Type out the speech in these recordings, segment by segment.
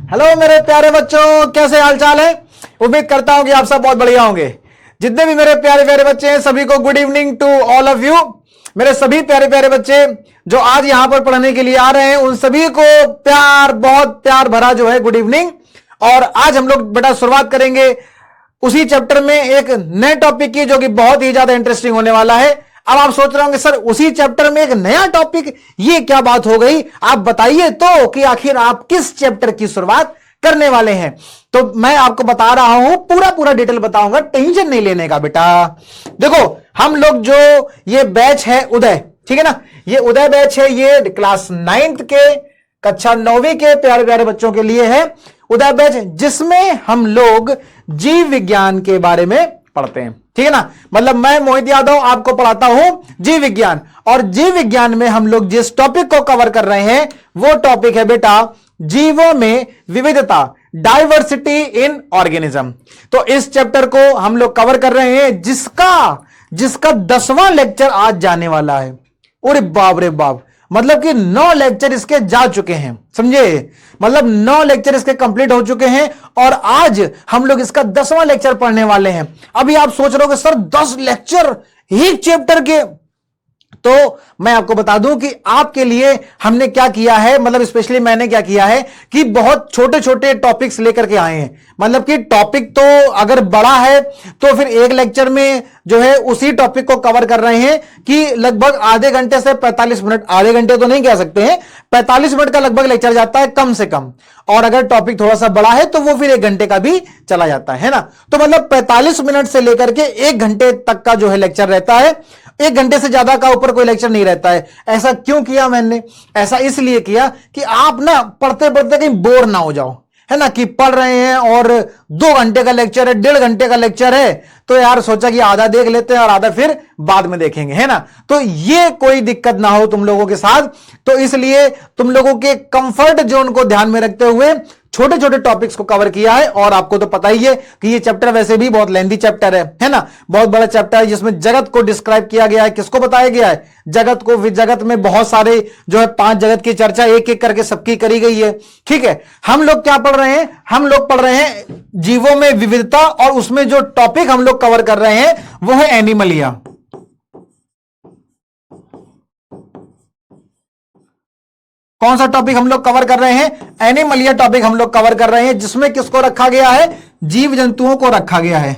Hello मेरे प्यारे बच्चों, कैसे हालचाल है। उम्मीद करता हूं कि आप सब बहुत बढ़िया होंगे। जितने भी मेरे प्यारे प्यारे बच्चे हैं सभी को good evening to all of you. मेरे सभी प्यारे प्यारे बच्चे जो आज यहां पर पढ़ने के लिए आ रहे हैं उन सभी को प्यार, बहुत प्यार भरा जो है गुड इवनिंग। और आज हम लोग बेटा शुरुआत करेंगे उसी चैप्टर में एक नए टॉपिक की जो कि बहुत ही ज्यादा इंटरेस्टिंग होने वाला है। अब आप सोच रहे होंगे सर उसी चैप्टर में एक नया टॉपिक, ये क्या बात हो गई। आप बताइए तो कि आखिर आप किस चैप्टर की शुरुआत करने वाले हैं। तो मैं आपको बता रहा हूं, पूरा पूरा डिटेल बताऊंगा, टेंशन नहीं लेने का बेटा। देखो हम लोग जो ये बैच है उदय, ठीक है ना, ये उदय बैच है, ये क्लास 9th के कक्षा 9वीं के प्यारे प्यारे बच्चों के लिए है उदय बैच, जिसमें हम लोग जीव विज्ञान के बारे में पढ़ते हैं, ठीक है ना। मतलब मैं मोहित यादव आपको पढ़ाता हूं जीव विज्ञान, और जीव विज्ञान में हम लोग जिस टॉपिक को कवर कर रहे हैं वो टॉपिक है बेटा जीवों में विविधता, डाइवर्सिटी इन ऑर्गेनिज्म। तो इस चैप्टर को हम लोग कवर कर रहे हैं जिसका 10वां लेक्चर आज जाने वाला है। अरे बाप रे बाप, मतलब कि 9 लेक्चर इसके जा चुके हैं, समझे। मतलब 9 लेक्चर इसके कंप्लीट हो चुके हैं और आज हम लोग इसका 10वां लेक्चर पढ़ने वाले हैं। अभी आप सोच रहे हो कि सर 10 लेक्चर एक चैप्टर के, तो मैं आपको बता दूं कि आपके लिए हमने क्या किया है, मतलब स्पेशली मैंने क्या किया है कि बहुत छोटे छोटे टॉपिक्स लेकर के आए हैं। मतलब कि टॉपिक तो अगर बड़ा है तो फिर एक लेक्चर में जो है उसी टॉपिक को कवर कर रहे हैं कि लगभग आधे घंटे से 45 मिनट, आधे घंटे तो नहीं कह सकते हैं, 45 मिनट का लगभग लेक्चर जाता है कम से कम। और अगर टॉपिक थोड़ा सा बड़ा है तो वो फिर 1 घंटे का भी चला जाता है ना। तो मतलब 45 मिनट से लेकर के 1 घंटे तक का जो है लेक्चर रहता है। 1 घंटे से ज्यादा का ऊपर कोई लेक्चर नहीं रहता है। ऐसा क्यों किया मैंने, ऐसा इसलिए किया कि आप ना पढ़ते पढ़ते कहीं बोर ना हो जाओ, है ना, कि पढ़ रहे हैं और 2 घंटे का लेक्चर है, 1.5 घंटे का लेक्चर है, तो यार सोचा कि आधा देख लेते हैं और आधा फिर बाद में देखेंगे, है ना। तो ये कोई दिक्कत ना हो तुम लोगों के साथ, तो इसलिए तुम लोगों के कंफर्ट जोन को ध्यान में रखते हुए छोटे छोटे टॉपिक्स को कवर किया है। और आपको तो पता ही है कि ये चैप्टर वैसे भी बहुत लेंथी चैप्टर है ना, बहुत बड़ा चैप्टर है जिसमें जगत को डिस्क्राइब किया गया है। किसको बताया गया है? जगत को। जगत में बहुत सारे जो है 5 जगत की चर्चा एक एक करके सबकी करी गई है, ठीक है। हम लोग क्या पढ़ रहे हैं? हम लोग पढ़ रहे हैं जीवों में विविधता, और उसमें जो टॉपिक हम लोग कवर कर रहे हैं वो है एनिमलिया। कौन सा टॉपिक हम लोग कवर कर रहे हैं? एनिमलिया टॉपिक हम लोग कवर कर रहे हैं, जिसमें किसको रखा गया है? जीव जंतुओं को रखा गया है।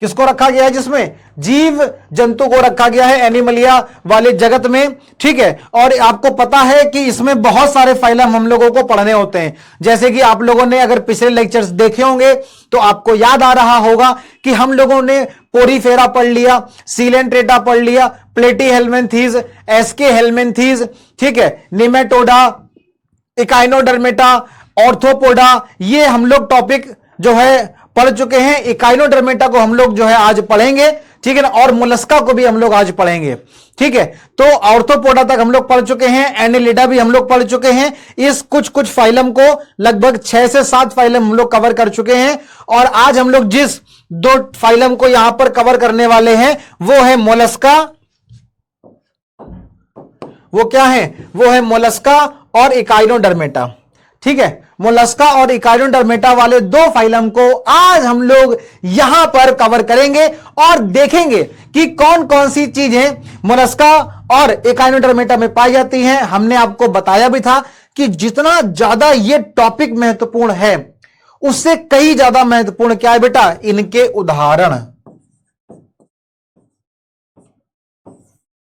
किसको रखा गया है? जिसमें जीव जंतु को रखा गया है एनिमलिया वाले जगत में, ठीक है। और आपको पता है कि इसमें बहुत सारे फाइलम हम लोगों को पढ़ने होते हैं। जैसे कि आप लोगों ने अगर पिछले लेक्चर्स देखे होंगे तो आपको याद आ रहा होगा कि हम लोगों ने पोरीफेरा पढ़ लिया, सीलेंट्रेटा पढ़ लिया, प्लेटी हेलमेंथीज, एस्के हेलमेंथीज, ठीक है, निमेटोडा, इकाइनोडर्मेटा, ऑर्थोपोडा, ये हम लोग टॉपिक जो है पढ़ चुके हैं। इकाइनोडर्मेटा को हम लोग जो है आज पढ़ेंगे, ठीक है ना, और मोलस्का को भी हम लोग आज पढ़ेंगे, ठीक है। तो ऑर्थोपोडा तक हम लोग पढ़ चुके हैं, एनिलिडा भी हम लोग पढ़ चुके हैं। इस कुछ फाइलम को लगभग 6 से 7 फाइलम हम लोग कवर कर चुके हैं। और आज हम लोग जिस 2 फाइलम को यहां पर कवर करने वाले हैं वो है मोलस्का, वो क्या है? वो है मोलस्का और इकाइनोडर्मेटा, ठीक है। मोलस्का और इकाइनोडर्मेटा वाले 2 फाइलम को आज हम लोग यहां पर कवर करेंगे और देखेंगे कि कौन कौन सी चीजें मोलस्का और इकाइनोडर्मेटा में पाई जाती हैं। हमने आपको बताया भी था कि जितना ज्यादा ये टॉपिक महत्वपूर्ण है उससे कई ज्यादा महत्वपूर्ण क्या है बेटा? इनके उदाहरण,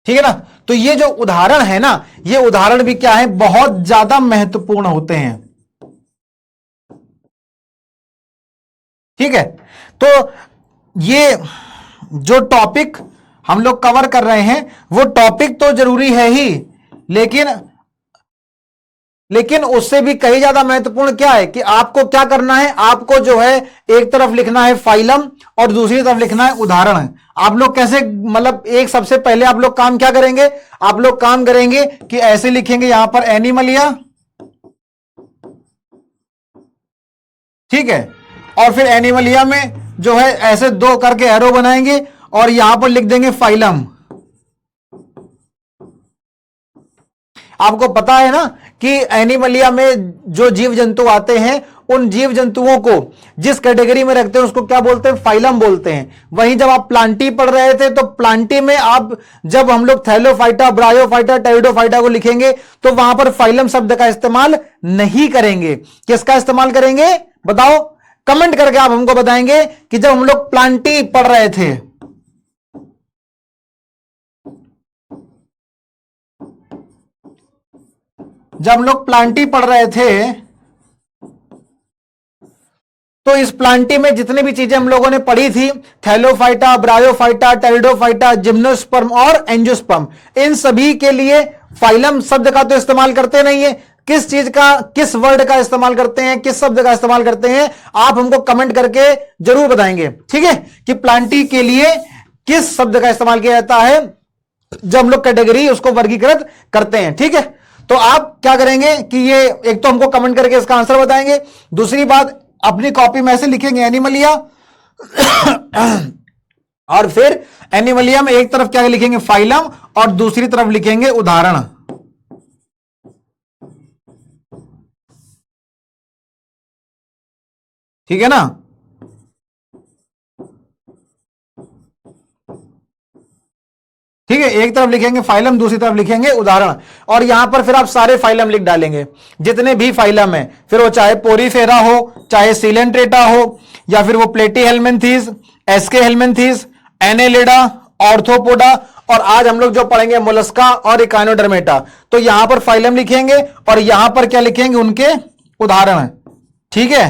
ठीक है ना। तो ये जो उदाहरण है ना, ये उदाहरण भी क्या है? बहुत ज्यादा महत्वपूर्ण होते हैं, ठीक है। तो ये जो टॉपिक हम लोग कवर कर रहे हैं वो टॉपिक तो जरूरी है ही, लेकिन उससे भी कहीं ज्यादा महत्वपूर्ण क्या है कि आपको क्या करना है? आपको जो है एक तरफ लिखना है फाइलम और दूसरी तरफ लिखना है उदाहरण। आप लोग कैसे, मतलब एक सबसे पहले आप लोग काम क्या करेंगे? आप लोग काम करेंगे कि ऐसे लिखेंगे यहां पर एनिमलिया, ठीक है, और फिर एनिमलिया में जो है ऐसे 2 करके एरो बनाएंगे और यहां पर लिख देंगे फाइलम। आपको पता है ना कि एनिमलिया में जो जीव जंतु आते हैं उन जीव जंतुओं को जिस कैटेगरी में रखते हैं उसको क्या बोलते हैं, फाइलम बोलते हैं। वहीं जब आप प्लांटी पढ़ रहे थे तो प्लांटी में आप जब हम लोग थैलोफाइटा, ब्रायोफाइटा, टेरिडोफाइटा को लिखेंगे तो वहां पर फाइलम शब्द का इस्तेमाल नहीं करेंगे। किसका इस्तेमाल करेंगे बताओ, कमेंट करके आप हमको बताएंगे कि जब हम लोग प्लांटी पढ़ रहे थे, जब हम लोग प्लांटी पढ़ रहे थे तो इस प्लांटी में जितनी भी चीजें हम लोगों ने पढ़ी थी, थैलोफाइटा, ब्रायोफाइटा, टेरिडोफाइटा, जिम्नोस्पर्म और एंजियोस्पर्म, इन सभी के लिए फाइलम शब्द का तो इस्तेमाल करते नहीं है। किस चीज का, किस वर्ड का इस्तेमाल करते हैं, किस शब्द का इस्तेमाल करते हैं, आप हमको कमेंट करके जरूर बताएंगे, ठीक है, कि प्लांटी के लिए किस शब्द का इस्तेमाल किया जाता है जब हम लोग कैटेगरी उसको वर्गीकृत करते हैं। ठीक है, तो आप क्या करेंगे कि ये एक तो हमको कमेंट करके इसका आंसर बताएंगे, दूसरी बात अपनी कॉपी में ऐसे लिखेंगे एनिमलिया और फिर एनिमलिया में एक तरफ क्या लिखेंगे फाइलम और दूसरी तरफ लिखेंगे उदाहरण। ठीक है ना, ठीक है, एक तरफ लिखेंगे फाइलम, दूसरी तरफ लिखेंगे उदाहरण, और यहां पर फिर आप सारे फाइलम लिख डालेंगे जितने भी फाइलम है, फिर वो चाहे पोरीफेरा हो, चाहे सिलेंट्रेटा हो, या फिर वो प्लेटीहेल्मिन्थीज, एस्के हेल्मिन्थीज, एनेलिडा, ऑर्थोपोडा, और आज हम लोग जो पढ़ेंगे मोलस्का और इकाइनोडर्मेटा। तो यहां पर फाइलम लिखेंगे और यहां पर क्या लिखेंगे उनके उदाहरण। ठीक है,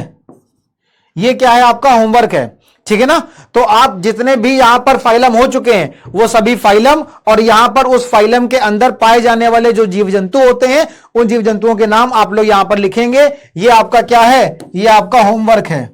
ये क्या है आपका होमवर्क है। ठीक है ना, तो आप जितने भी यहां पर फाइलम हो चुके हैं वो सभी फाइलम और यहां पर उस फाइलम के अंदर पाए जाने वाले जो जीव जंतु होते हैं उन जीव जंतुओं के नाम आप लोग यहां पर लिखेंगे। ये आपका क्या है, ये आपका होमवर्क है।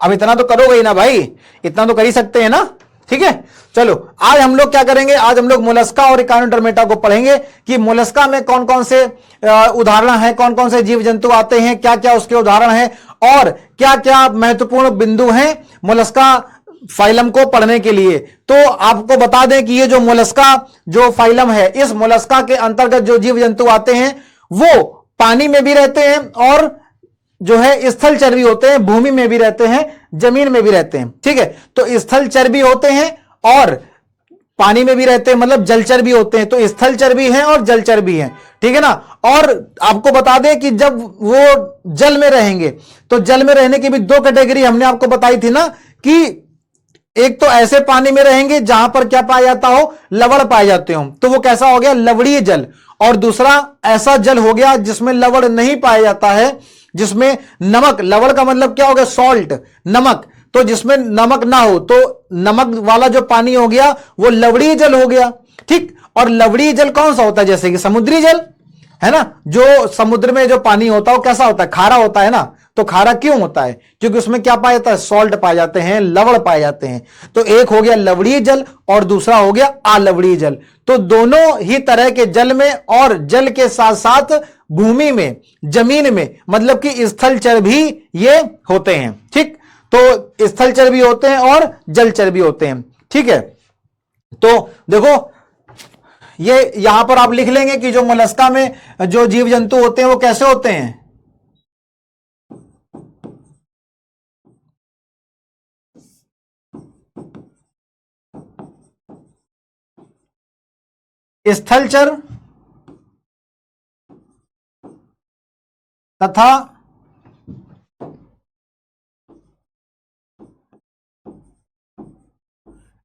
अब इतना तो करोगे ही ना भाई, इतना तो कर ही सकते हैं ना। ठीक है, चलो आज हम लोग क्या करेंगे, आज हम लोग मोलस्का और इकाइनोडर्मेटा को पढ़ेंगे कि मोलस्का में कौन कौन से उदाहरण हैं, कौन कौन से जीव जंतु आते हैं, क्या क्या उसके उदाहरण हैं और क्या क्या महत्वपूर्ण बिंदु हैं मोलस्का फाइलम को पढ़ने के लिए। तो आपको बता दें कि ये जो मोलस्का जो फाइलम है, इस मोलस्का के अंतर्गत जो जीव जंतु आते हैं वो पानी में भी रहते हैं और जो है स्थल चर होते हैं, भूमि में भी रहते हैं, जमीन में भी रहते हैं। ठीक है, तो स्थल चर होते हैं और पानी में भी रहते हैं, मतलब जलचर भी होते हैं। तो स्थल चर भी हैं और जलचर भी हैं। ठीक है ना, और आपको बता दें कि जब वो जल में रहेंगे तो जल में रहने की भी दो कैटेगरी हमने आपको बताई थी ना, कि एक तो ऐसे पानी में रहेंगे जहां पर क्या पाया जाता हो, लवण पाए जाते हो, तो वो कैसा हो गया, लवणीय जल। और दूसरा ऐसा जल हो गया जिसमें लवण नहीं पाया जाता है, जिसमें नमक, लवण का मतलब क्या हो गया, सॉल्ट, नमक, तो जिसमें नमक ना हो तो नमक वाला जो पानी हो गया वो लवणीय जल हो गया। ठीक, और लवणीय जल कौन सा होता है, जैसे कि समुद्री जल है ना, जो समुद्र में जो पानी होता है वो कैसा होता है, खारा होता है ना। तो खारा क्यों होता है, क्योंकि उसमें क्या पाया जाता है, सॉल्ट पाए जाते हैं, लवण पाए जाते हैं। तो एक हो गया लवणीय जल और दूसरा हो गया अलवणीय जल। तो दोनों ही तरह के जल में और जल के साथ साथ भूमि में, जमीन में, मतलब कि स्थलचर भी ये होते हैं। ठीक, तो स्थलचर भी होते हैं और जलचर भी होते हैं। ठीक है, तो देखो ये यहां पर आप लिख लेंगे कि जो मोलस्का में जो जीव जंतु होते हैं वो कैसे होते हैं, स्थलचर तथा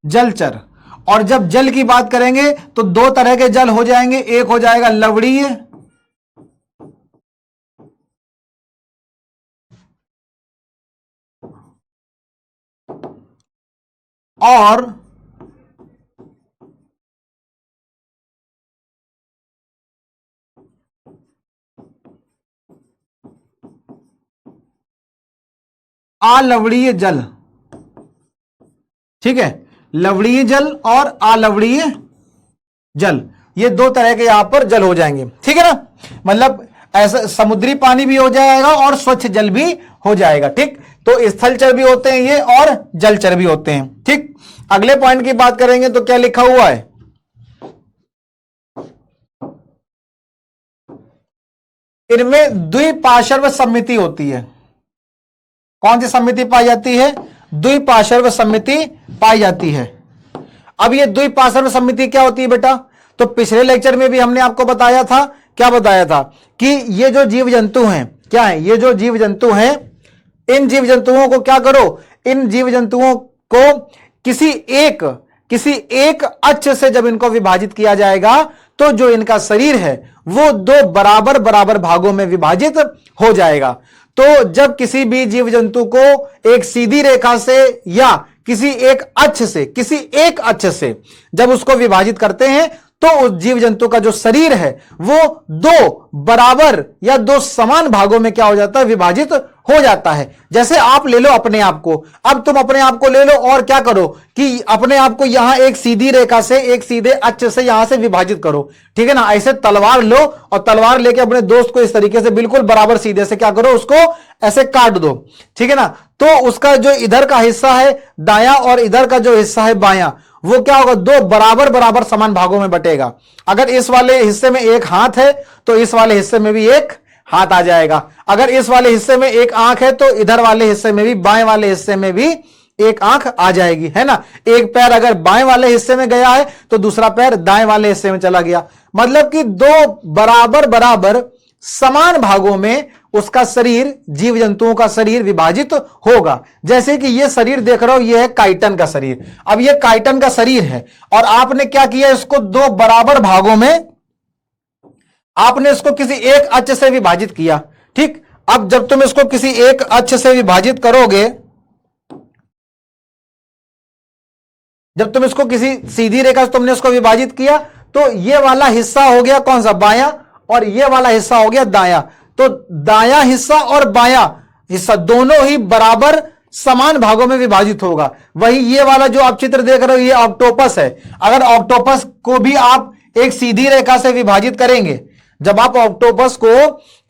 जलचर। और जब जल की बात करेंगे तो दो तरह के जल हो जाएंगे, एक हो जाएगा लवणीय और अलवणीय जल। ठीक है, लवणीय जल और अलवणीय जल, ये दो तरह के यहां पर जल हो जाएंगे। ठीक है ना, मतलब ऐसा समुद्री पानी भी हो जाएगा और स्वच्छ जल भी हो जाएगा। ठीक, तो स्थलचर भी होते हैं ये और जलचर भी होते हैं। ठीक, अगले पॉइंट की बात करेंगे तो क्या लिखा हुआ है, इनमें द्विपार्श्व सममिति होती है। कौन सी सममिति पाई जाती है? द्विपार्श्व सममिति पाई जाती है। अब ये द्विपार्श्व सममिति क्या होती है बेटा? तो पिछले लेक्चर में भी हमने आपको बताया था, क्या बताया था कि ये जो जीव जंतु हैं, क्या है, ये जो जीव जंतु हैं, इन जीव जंतुओं को क्या करो, इन जीव जंतुओं को किसी एक अक्ष से जब इनको विभाजित किया जाएगा तो जो इनका शरीर है वो दो बराबर बराबर भागों में विभाजित हो जाएगा। तो जब किसी भी जीव जंतु को एक सीधी रेखा से या किसी एक अक्ष से जब उसको विभाजित करते हैं तो उस जीव जंतु का जो शरीर है वो दो बराबर या दो समान भागों में क्या हो जाता है, विभाजित हो जाता है। जैसे आप ले लो अपने आप को, अब तुम अपने आप को ले लो और क्या करो कि अपने आप को यहां एक सीधी रेखा से, एक सीधे अक्ष से यहां से विभाजित करो, ठीक है ना। ऐसे तलवार लो और तलवार लेके अपने दोस्त को इस तरीके से बिल्कुल बराबर सीधे से क्या करो, उसको ऐसे काट दो, ठीक है ना। तो उसका जो इधर का हिस्सा है दायां और इधर का जो हिस्सा है बायां, वो क्या होगा, दो बराबर बराबर समान भागों में बटेगा। अगर इस वाले हिस्से में एक हाथ है तो इस वाले हिस्से में भी एक हाथ आ जाएगा। अगर इस वाले हिस्से में एक आंख है तो इधर वाले हिस्से में भी, बाएं वाले हिस्से में भी एक आंख आ जाएगी, है ना। एक पैर अगर बाएं वाले हिस्से में गया है तो दूसरा पैर दाएं वाले हिस्से में चला गया। मतलब कि दो बराबर बराबर समान भागों में उसका शरीर, जीव जंतुओं का शरीर विभाजित होगा। जैसे कि ये शरीर देख रहे हो, ये है काइटन का शरीर। अब ये काइटन का शरीर है और आपने क्या किया, इसको दो बराबर भागों में आपने इसको किसी एक अक्ष से विभाजित किया, ठीक। अब जब तुम इसको किसी एक अक्ष से विभाजित करोगे, जब तुम इसको किसी सीधी रेखा से तुमने इसको विभाजित किया तो ये वाला हिस्सा हो गया कौन सा, बायां, और ये वाला हिस्सा हो गया दायां। तो दायां हिस्सा और बायां हिस्सा दोनों ही बराबर समान भागों में विभाजित होगा। वही ये वाला जो आप चित्र देख रहे हो, ये ऑक्टोपस है। अगर ऑक्टोपस को भी आप एक सीधी रेखा से विभाजित करेंगे, जब आप ऑक्टोपस को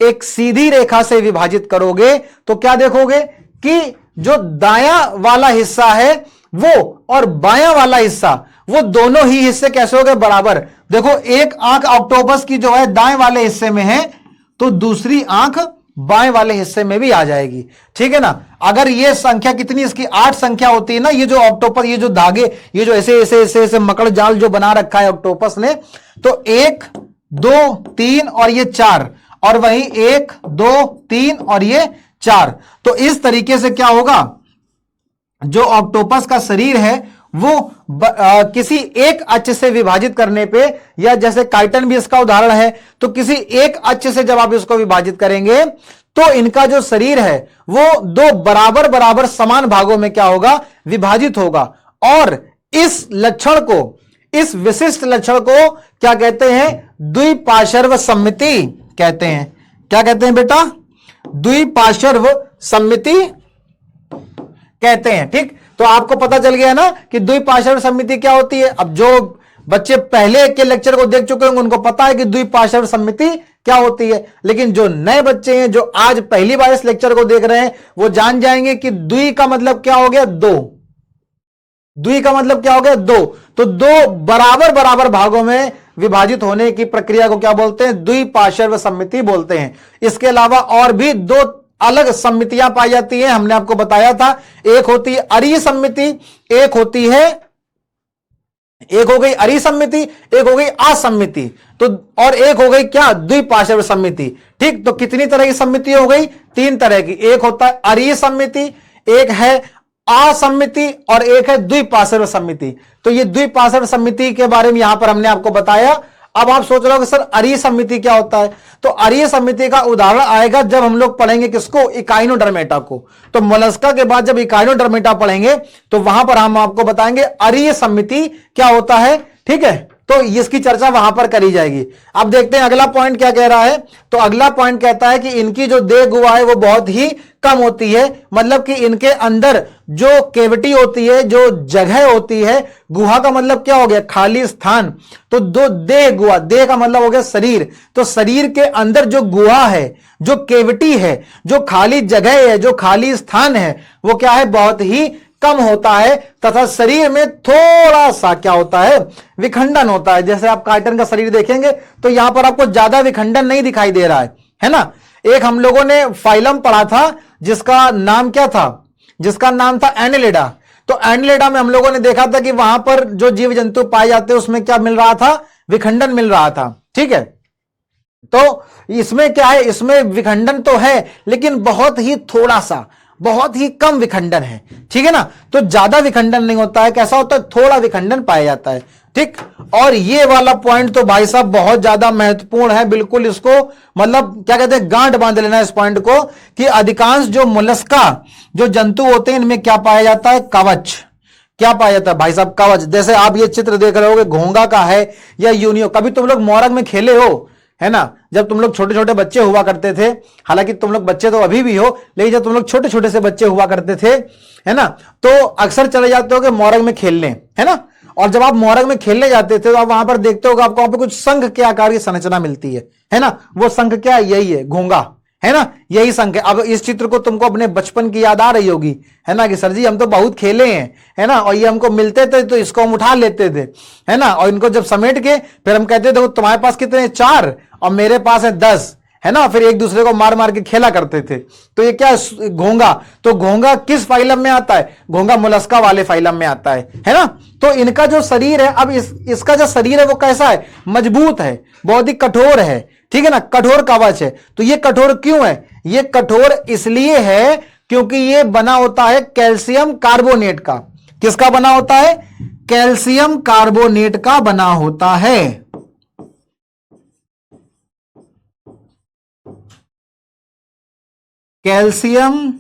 एक सीधी रेखा से विभाजित करोगे तो क्या देखोगे कि जो दायां वाला हिस्सा है वो और बायां वाला हिस्सा, वो दोनों ही हिस्से कैसे हो गए, बराबर। देखो एक आंख ऑक्टोपस की जो है दाएं वाले हिस्से में है तो दूसरी आंख बाएं वाले हिस्से में भी आ जाएगी, ठीक है ना। अगर ये संख्या कितनी, इसकी 8 संख्या होती है ना, ये जो ऑक्टोपस, ये जो धागे, ये जो ऐसे ऐसे ऐसे ऐसे मकड़ जाल जो बना रखा है ऑक्टोपस ने, तो 1 2 3 और ये 4, और वही 1 2 3 और ये 4। तो इस तरीके से क्या होगा, जो ऑक्टोपस का शरीर है वो किसी एक अक्ष से विभाजित करने पे, या जैसे काइटन भी इसका उदाहरण है, तो किसी एक अक्ष से जब आप इसको विभाजित करेंगे तो इनका जो शरीर है वो दो बराबर बराबर समान भागों में क्या होगा, विभाजित होगा। और इस लक्षण को, इस विशिष्ट लक्षण को क्या कहते हैं, द्विपार्श्व सममिति कहते हैं। क्या कहते हैं बेटा, द्विपार्श्व सममिति कहते हैं, ठीक। तो आपको पता चल गया ना कि द्विपार्श्व सममिति क्या होती है। अब जो बच्चे पहले के लेक्चर को देख चुके होंगे उनको पता है कि द्विपार्श्व सममिति क्या होती है, लेकिन जो नए बच्चे हैं जो आज पहली बार इस लेक्चर को देख रहे हैं वो जान जाएंगे कि द्वि का मतलब क्या हो गया, दो। द्वि का मतलब क्या हो गया, दो। तो दो बराबर बराबर भागों में विभाजित होने की प्रक्रिया को क्या बोलते हैं, द्विपार्श्व सममिति बोलते हैं। इसके अलावा और भी दो अलग सम्मितियां पाई जाती हैं, हमने आपको बताया था। एक होती है अरीय सम्मिति, एक होती है, एक हो गई अरीय सम्मिति, एक हो गई असम्मिति, तो और एक हो गई क्या, द्विपार्श्व सम्मिति, ठीक। तो कितनी तरह की सम्मिति हो गई, 3 तरह की। एक होता है अरीय सम्मिति, एक है असम्मिति और एक है द्विपार्श्व सम्मिति। तो ये द्विपार्श्व सम्मिति के बारे में यहां पर हमने आपको बताया। अब आप सोच रहे हो कि सर अरीय सम्मिति क्या होता है, तो अरीय सम्मिति का उदाहरण आएगा जब हम लोग पढ़ेंगे किसको, इकाइनोडर्मेटा को। तो मोलस्का के बाद जब इकाइनोडर्मेटा पढ़ेंगे तो वहां पर हम आपको बताएंगे अरीय सम्मिति क्या होता है, ठीक है। तो इसकी चर्चा वहां पर करी जाएगी। अब देखते हैं अगला पॉइंट क्या कह रहा है। तो अगला पॉइंट कहता है कि इनकी जो देह गुहा है वो बहुत ही कम होती है, मतलब कि इनके अंदर जो केविटी होती है, जो जगह होती है, गुहा का मतलब क्या हो गया, खाली स्थान। तो दो देह गुहा, देह का मतलब हो गया शरीर, तो शरीर के अंदर जो गुहा है, जो केविटी है, जो खाली जगह है, जो खाली स्थान है, वो क्या है, बहुत ही कम होता है तथा शरीर में थोड़ा सा क्या होता है, विखंडन होता है। जैसे आप काइटन का शरीर देखेंगे तो यहां पर आपको ज्यादा विखंडन नहीं दिखाई दे रहा है ना। एक हम लोगों ने फाइलम पढ़ा था जिसका नाम क्या था, जिसका नाम था एनेलिडा। तो एनेलिडा में हम लोगों ने देखा था कि वहां पर जो जीव जंतु पाए जाते हैं उसमें क्या मिल रहा था, विखंडन मिल रहा था। ठीक है, तो इसमें क्या है, इसमें विखंडन तो है लेकिन बहुत ही थोड़ा सा, बहुत ही कम विखंडन है। ठीक है ना, तो ज्यादा विखंडन नहीं होता है, कैसा होता है, थोड़ा विखंडन पाया जाता है। ठीक, और ये वाला पॉइंट तो भाई साहब बहुत ज्यादा महत्वपूर्ण है, बिल्कुल इसको मतलब क्या कहते हैं, गांठ बांध लेना इस पॉइंट को कि अधिकांश जो मोलस्का जो जंतु होते हैं इनमें क्या पाया जाता है, कवच। क्या पाया जाता है भाई साहब, कवच। जैसे आप ये चित्र देख रहे होगे घोंगा का है या यूनियो। कभी तुम लोग मोरग में खेले हो, है ना, जब तुम लोग छोटे छोटे बच्चे हुआ करते थे, हालांकि तुम लोग बच्चे तो अभी भी हो, लेकिन जब तुम लोग छोटे छोटे से बच्चे हुआ करते थे, है ना, तो अक्सर चले जाते हो कि मोरग में खेलने, है ना। और जब आप मोरग में खेलने जाते थे तो आप वहां पर देखते हो आपको वहां पर कुछ संघ के आकार की संरचना मिलती है ना। वो संघ क्या है, यही है, घोंगा, है ना, यही संघ है। अब इस चित्र को तुमको अपने बचपन की याद आ रही होगी, है ना, कि सर जी हम तो बहुत खेले हैं, है ना, और ये हमको मिलते थे तो इसको हम उठा लेते थे, है ना, और इनको जब समेट के फिर हम कहते थे तुम्हारे पास कितने, 4 और मेरे पास है 10, है ना, फिर एक दूसरे को मार मार के खेला करते थे। तो ये क्या है, घोंगा। तो घोंगा किस फाइलम में आता है, घोंगा मोलस्का वाले फाइलम में आता है ना। तो इनका जो शरीर है, अब इसका जो शरीर है वो कैसा है, मजबूत है, बहुत ही कठोर है। ठीक है ना, कठोर कवच है। तो ये कठोर क्यों है, ये कठोर इसलिए है क्योंकि ये बना होता है कैल्शियम कार्बोनेट का। किसका बना होता है, कैल्शियम कार्बोनेट का बना होता है। Calcium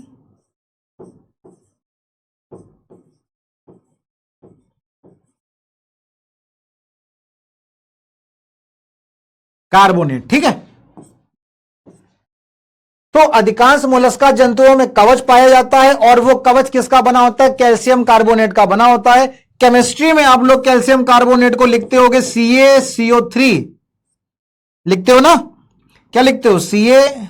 carbonate. ठीक है, तो अधिकांश मोलस्का जंतुओं में कवच पाया जाता है और वो कवच किसका बना होता है, कैल्शियम कार्बोनेट का बना होता है। केमिस्ट्री में आप लोग कैल्शियम कार्बोनेट को लिखते होगे CaCO3, लिखते हो ना, क्या लिखते हो, Ca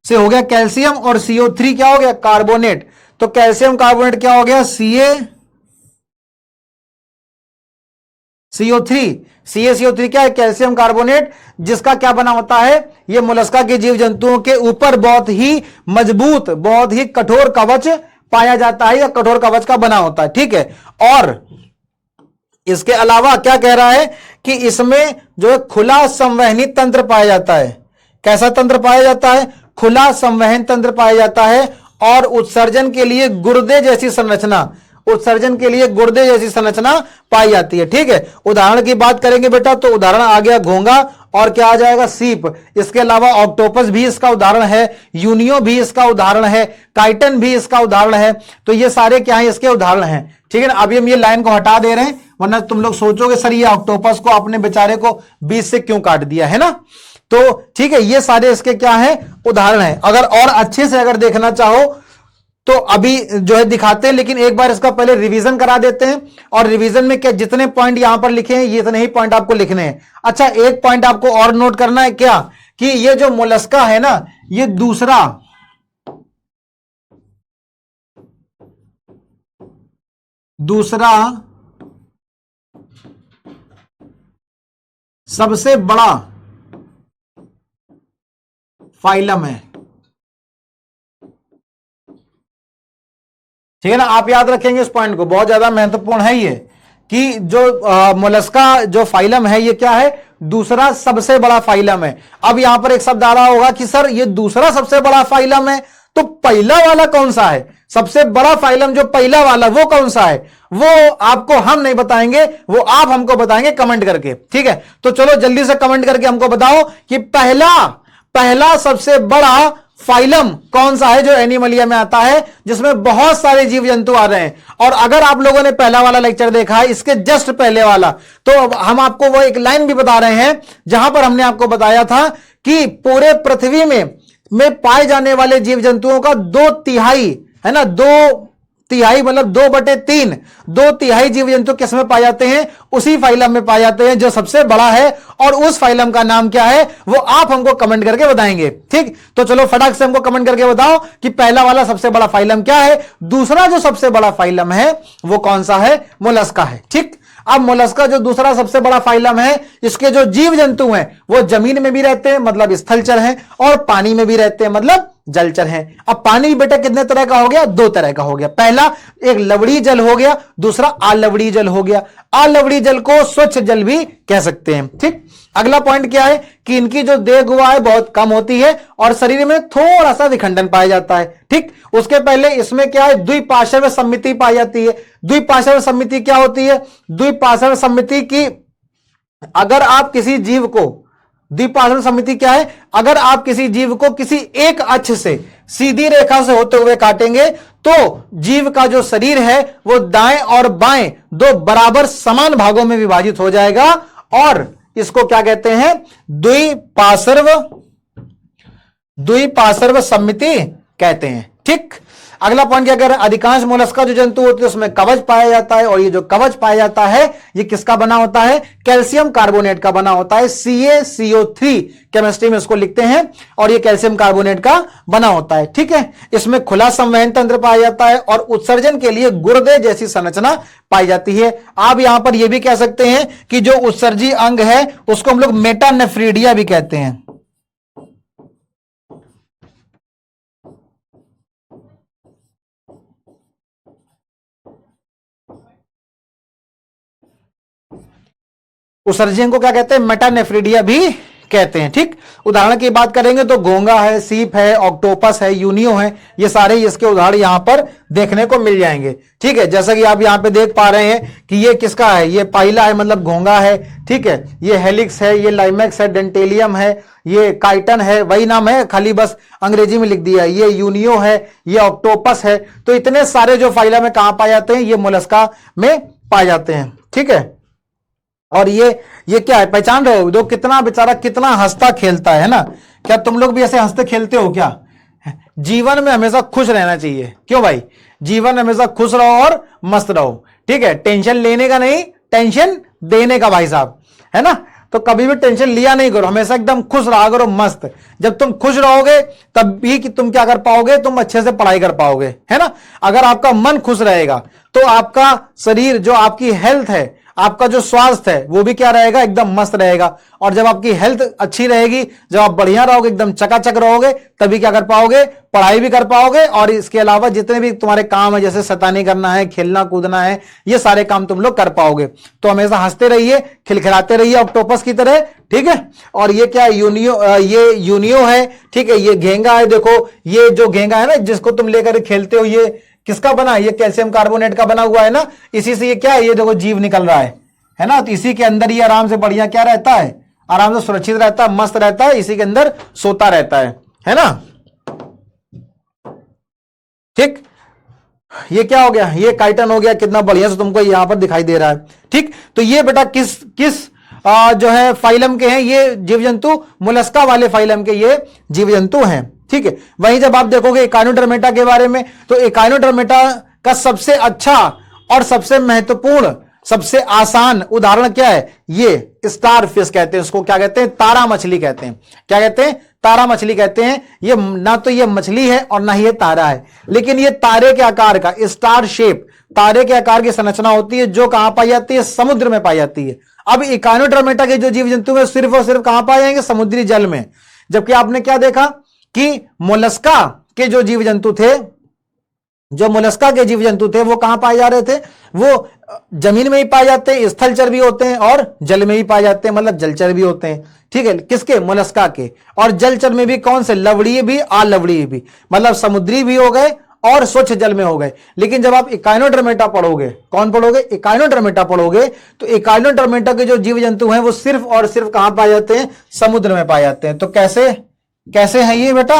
से हो गया कैल्शियम और CO3 क्या हो गया, कार्बोनेट। तो कैल्शियम कार्बोनेट क्या हो गया, CaCO3 क्या है, कैल्शियम कार्बोनेट, जिसका क्या बना होता है, यह मोलस्का के जीव जंतुओं के ऊपर बहुत ही मजबूत, बहुत ही कठोर कवच पाया जाता है या कठोर कवच का बना होता है। ठीक है, और इसके अलावा क्या कह रहा है कि इसमें जो है खुला संवहनी तंत्र पाया जाता है। कैसा तंत्र पाया जाता है, खुला संवहन तंत्र पाया जाता है। और उत्सर्जन के लिए गुर्दे जैसी संरचना, उत्सर्जन के लिए गुर्दे जैसी संरचना पाई जाती है। ठीक है, उदाहरण की बात करेंगे बेटा तो उदाहरण आ गया घोंगा और क्या आ जाएगा, सीप। इसके अलावा ऑक्टोपस भी इसका उदाहरण है, यूनियो भी इसका उदाहरण है, काइटन भी इसका उदाहरण है। तो ये सारे क्या है, इसके उदाहरण हैं। ठीक है ना, अभी हम ये लाइन को हटा दे रहे हैं वरना तुम लोग सोचोगे सर ये ऑक्टोपस को अपने बेचारे को बीच से क्यों काट दिया, है ना। तो ठीक है, ये सारे इसके क्या है, उदाहरण है। अगर और अच्छे से अगर देखना चाहो तो अभी जो है दिखाते हैं, लेकिन एक बार इसका पहले रिवीजन करा देते हैं। और रिवीजन में क्या, जितने पॉइंट यहां पर लिखे हैं ये इतने ही पॉइंट आपको लिखने हैं। अच्छा, एक पॉइंट आपको और नोट करना है क्या, कि ये जो मोलस्का है ना, ये दूसरा सबसे बड़ा फाइलम है। ठीक है ना, आप याद रखेंगे इस पॉइंट को, बहुत ज्यादा महत्वपूर्ण है ये, कि जो मोलस्का जो फाइलम है ये क्या है, दूसरा सबसे बड़ा फाइलम है। अब यहां पर एक शब्द आ रहा होगा कि सर ये दूसरा सबसे बड़ा फाइलम है, तो पहला वाला कौन सा है, सबसे बड़ा फाइलम जो पहला वाला वो कौन सा है, वो आपको हम नहीं बताएंगे, वो आप हमको बताएंगे कमेंट करके। ठीक है, तो चलो जल्दी से कमेंट करके हमको बताओ कि पहला सबसे बड़ा फाइलम कौन सा है जो एनिमलिया में आता है, जिसमें बहुत सारे जीव जंतु आ रहे हैं। और अगर आप लोगों ने पहला वाला लेक्चर देखा है, इसके जस्ट पहले वाला, तो हम आपको वो एक लाइन भी बता रहे हैं जहां पर हमने आपको बताया था कि पूरे पृथ्वी में पाए जाने वाले जीव जंतुओं का 2/3, है ना, तिहाई मतलब 2/3, 2/3 जीव जंतु किसमें पाए जाते हैं? उसी फाइलम में पाए जाते हैं जो सबसे बड़ा है, और उस फाइलम का नाम क्या है वो आप हमको कमेंट करके बताएंगे। ठीक, तो चलो फटाक से हमको कमेंट करके बताओ कि पहला वाला सबसे बड़ा फाइलम क्या है, दूसरा जो सबसे बड़ा फाइलम है वो कौन सा है? मोलस्का है। ठीक, अब मोलस्का जो दूसरा सबसे बड़ा फाइलम है, इसके जो जीव जंतु हैं वो जमीन में भी रहते हैं मतलब स्थलचर हैं, और पानी में भी रहते हैं मतलब जलचर हैं। अब पानी बेटा कितने तरह का हो गया? 2 तरह का हो गया। पहला एक लवणीय जल हो गया, दूसरा अलवणीय जल हो गया। अलवणीय जल को स्वच्छ जल भी कह सकते हैं। ठीक, अगला पॉइंट क्या है कि इनकी जो देह गुहा है बहुत कम होती है और शरीर में थोड़ा सा विखंडन पाया जाता है। ठीक, उसके पहले इसमें क्या है? द्विपार्श्व समिति पाई जाती है। द्विपार्श्व समिति क्या होती है? द्विपार्श्व समिति की अगर आप किसी जीव को, द्विपार्श्व समिति क्या है? अगर आप किसी जीव को किसी एक अक्ष से सीधी रेखा से होते हुए काटेंगे तो जीव का जो शरीर है वो दाएं और बाएं 2 बराबर समान भागों में विभाजित हो जाएगा, और इसको क्या कहते हैं? द्विपार्श्व समिति कहते हैं। ठीक, अगला पॉइंट क्या कर? अधिकांश मोलस्का जो जंतु होते हैं उसमें कवच पाया जाता है, और ये जो कवच पाया जाता है ये किसका बना होता है? कैल्शियम कार्बोनेट का बना होता है। CaCO3 केमिस्ट्री में इसको लिखते हैं, और ये कैल्शियम कार्बोनेट का बना होता है। ठीक है, इसमें खुला संवहन तंत्र पाया जाता है और उत्सर्जन के लिए गुर्दे जैसी संरचना पाई जाती है। आप यहां पर यह भी कह सकते हैं कि जो उत्सर्जी अंग है उसको हम लोग मेटानेफ्रीडिया भी कहते हैं। उत्सर्जन को क्या कहते हैं? मेटानेफ्रीडिया भी कहते हैं। ठीक, उदाहरण की बात करेंगे तो घोंगा है, सीप है, ऑक्टोपस है, यूनियो है, ये सारे इसके उदाहरण यहां पर देखने को मिल जाएंगे। ठीक है, जैसा कि आप यहां पे देख पा रहे हैं कि ये किसका है? ये पाइला है मतलब घोंगा है। ठीक है, ये हेलिक्स है, ये लाइमेक्स है, डेंटेलियम है, ये काइटन है, वही नाम है खाली बस अंग्रेजी में लिख दिया है। ये यूनियो है, ये ऑक्टोपस है। तो इतने सारे जो फाइलम में कहां पाए जाते हैं? ये मोलस्का में पाए जाते हैं। ठीक है, और ये क्या है? पहचान रहे हो? दो कितना बेचारा कितना हंसता खेलता है ना? क्या तुम लोग भी ऐसे हंसते खेलते हो क्या? जीवन में हमेशा खुश रहना चाहिए। क्यों भाई? जीवन में हमेशा खुश रहो और मस्त रहो। ठीक है, टेंशन लेने का नहीं, टेंशन देने का भाई साहब, है ना? तो कभी भी टेंशन लिया नहीं करो, हमेशा एकदम खुश रहा करो, मस्त। जब तुम खुश रहोगे तब भी कि तुम क्या कर पाओगे? तुम अच्छे से पढ़ाई कर पाओगे, है ना? अगर आपका मन खुश रहेगा तो आपका शरीर, जो आपकी हेल्थ है, आपका जो स्वास्थ्य है वो भी क्या रहेगा? एकदम मस्त रहेगा। और जब आपकी हेल्थ अच्छी रहेगी, जब आप बढ़िया रहोगे, एकदम चकाचक रहोगे, तभी क्या कर पाओगे? पढ़ाई भी कर पाओगे, और इसके अलावा जितने भी तुम्हारे काम है, जैसे शैतानी करना है, खेलना कूदना है, ये सारे काम तुम लोग कर पाओगे। तो हमेशा हंसते रहिए, खिलखिलाते रहिए ऑक्टोपस की तरह। ठीक है, और ये क्या? ये यूनियो है। ठीक है, ये घेंगा है। देखो ये जो घेंगा है ना जिसको तुम लेकर खेलते हो, ये किसका बना? ये कैल्शियम कार्बोनेट का बना हुआ है ना। इसी से ये क्या है? ये देखो जीव निकल रहा है ना? तो इसी के अंदर ये आराम से बढ़िया क्या रहता है? आराम से सुरक्षित रहता है, मस्त रहता है, इसी के अंदर सोता रहता है ना? ठीक, ये क्या हो गया? ये काइटन हो गया। कितना बढ़िया से तुमको यहां पर दिखाई दे रहा है। ठीक, तो ये बेटा किस जो है फाइलम के हैं? ये जीव जंतु मोलस्का वाले फाइलम के ये जीव जंतु हैं। ठीक है, वहीं जब आप देखोगे एकाइनोडर्मेटा के बारे में, तो एकाइनोडर्मेटा का सबसे अच्छा और सबसे महत्वपूर्ण, सबसे आसान उदाहरण क्या है? ये स्टार फिश कहते हैं उसको। क्या कहते हैं? तारा मछली कहते हैं। क्या कहते हैं? तारा मछली कहते हैं। ये ना तो ये मछली है और ना ही ये तारा है, लेकिन ये तारे के आकार का, स्टार शेप, तारे के आकार की संरचना होती है, जो कहां पाई जाती है? समुद्र में पाई जाती है। अब एकाइनोडर्मेटा के जो जीव जंतु है सिर्फ और सिर्फ कहां पाए जाएंगे? समुद्री जल में। जबकि आपने क्या देखा कि मोलस्का के जो जीव जंतु थे, वो कहां पाए जा रहे थे? वो जमीन में ही पाए जाते हैं, स्थलचर भी होते हैं और जल में ही पाए जाते हैं, मतलब जलचर भी होते हैं। ठीक है, किसके? मोलस्का के। और जलचर में भी कौन से? लवणीय भी, अलवणीय भी, मतलब समुद्री भी हो गए और स्वच्छ जल में हो गए। लेकिन जब आप एकाइनोडर्मेटा पढ़ोगे, कौन पढ़ोगे? एकाइनोडर्मेटा पढ़ोगे, तो एकाइनोडर्मेटा के जो जीव जंतु हैं वो सिर्फ और सिर्फ कहां पाए जाते हैं? समुद्र में पाए जाते हैं। तो कैसे हैं ये बेटा?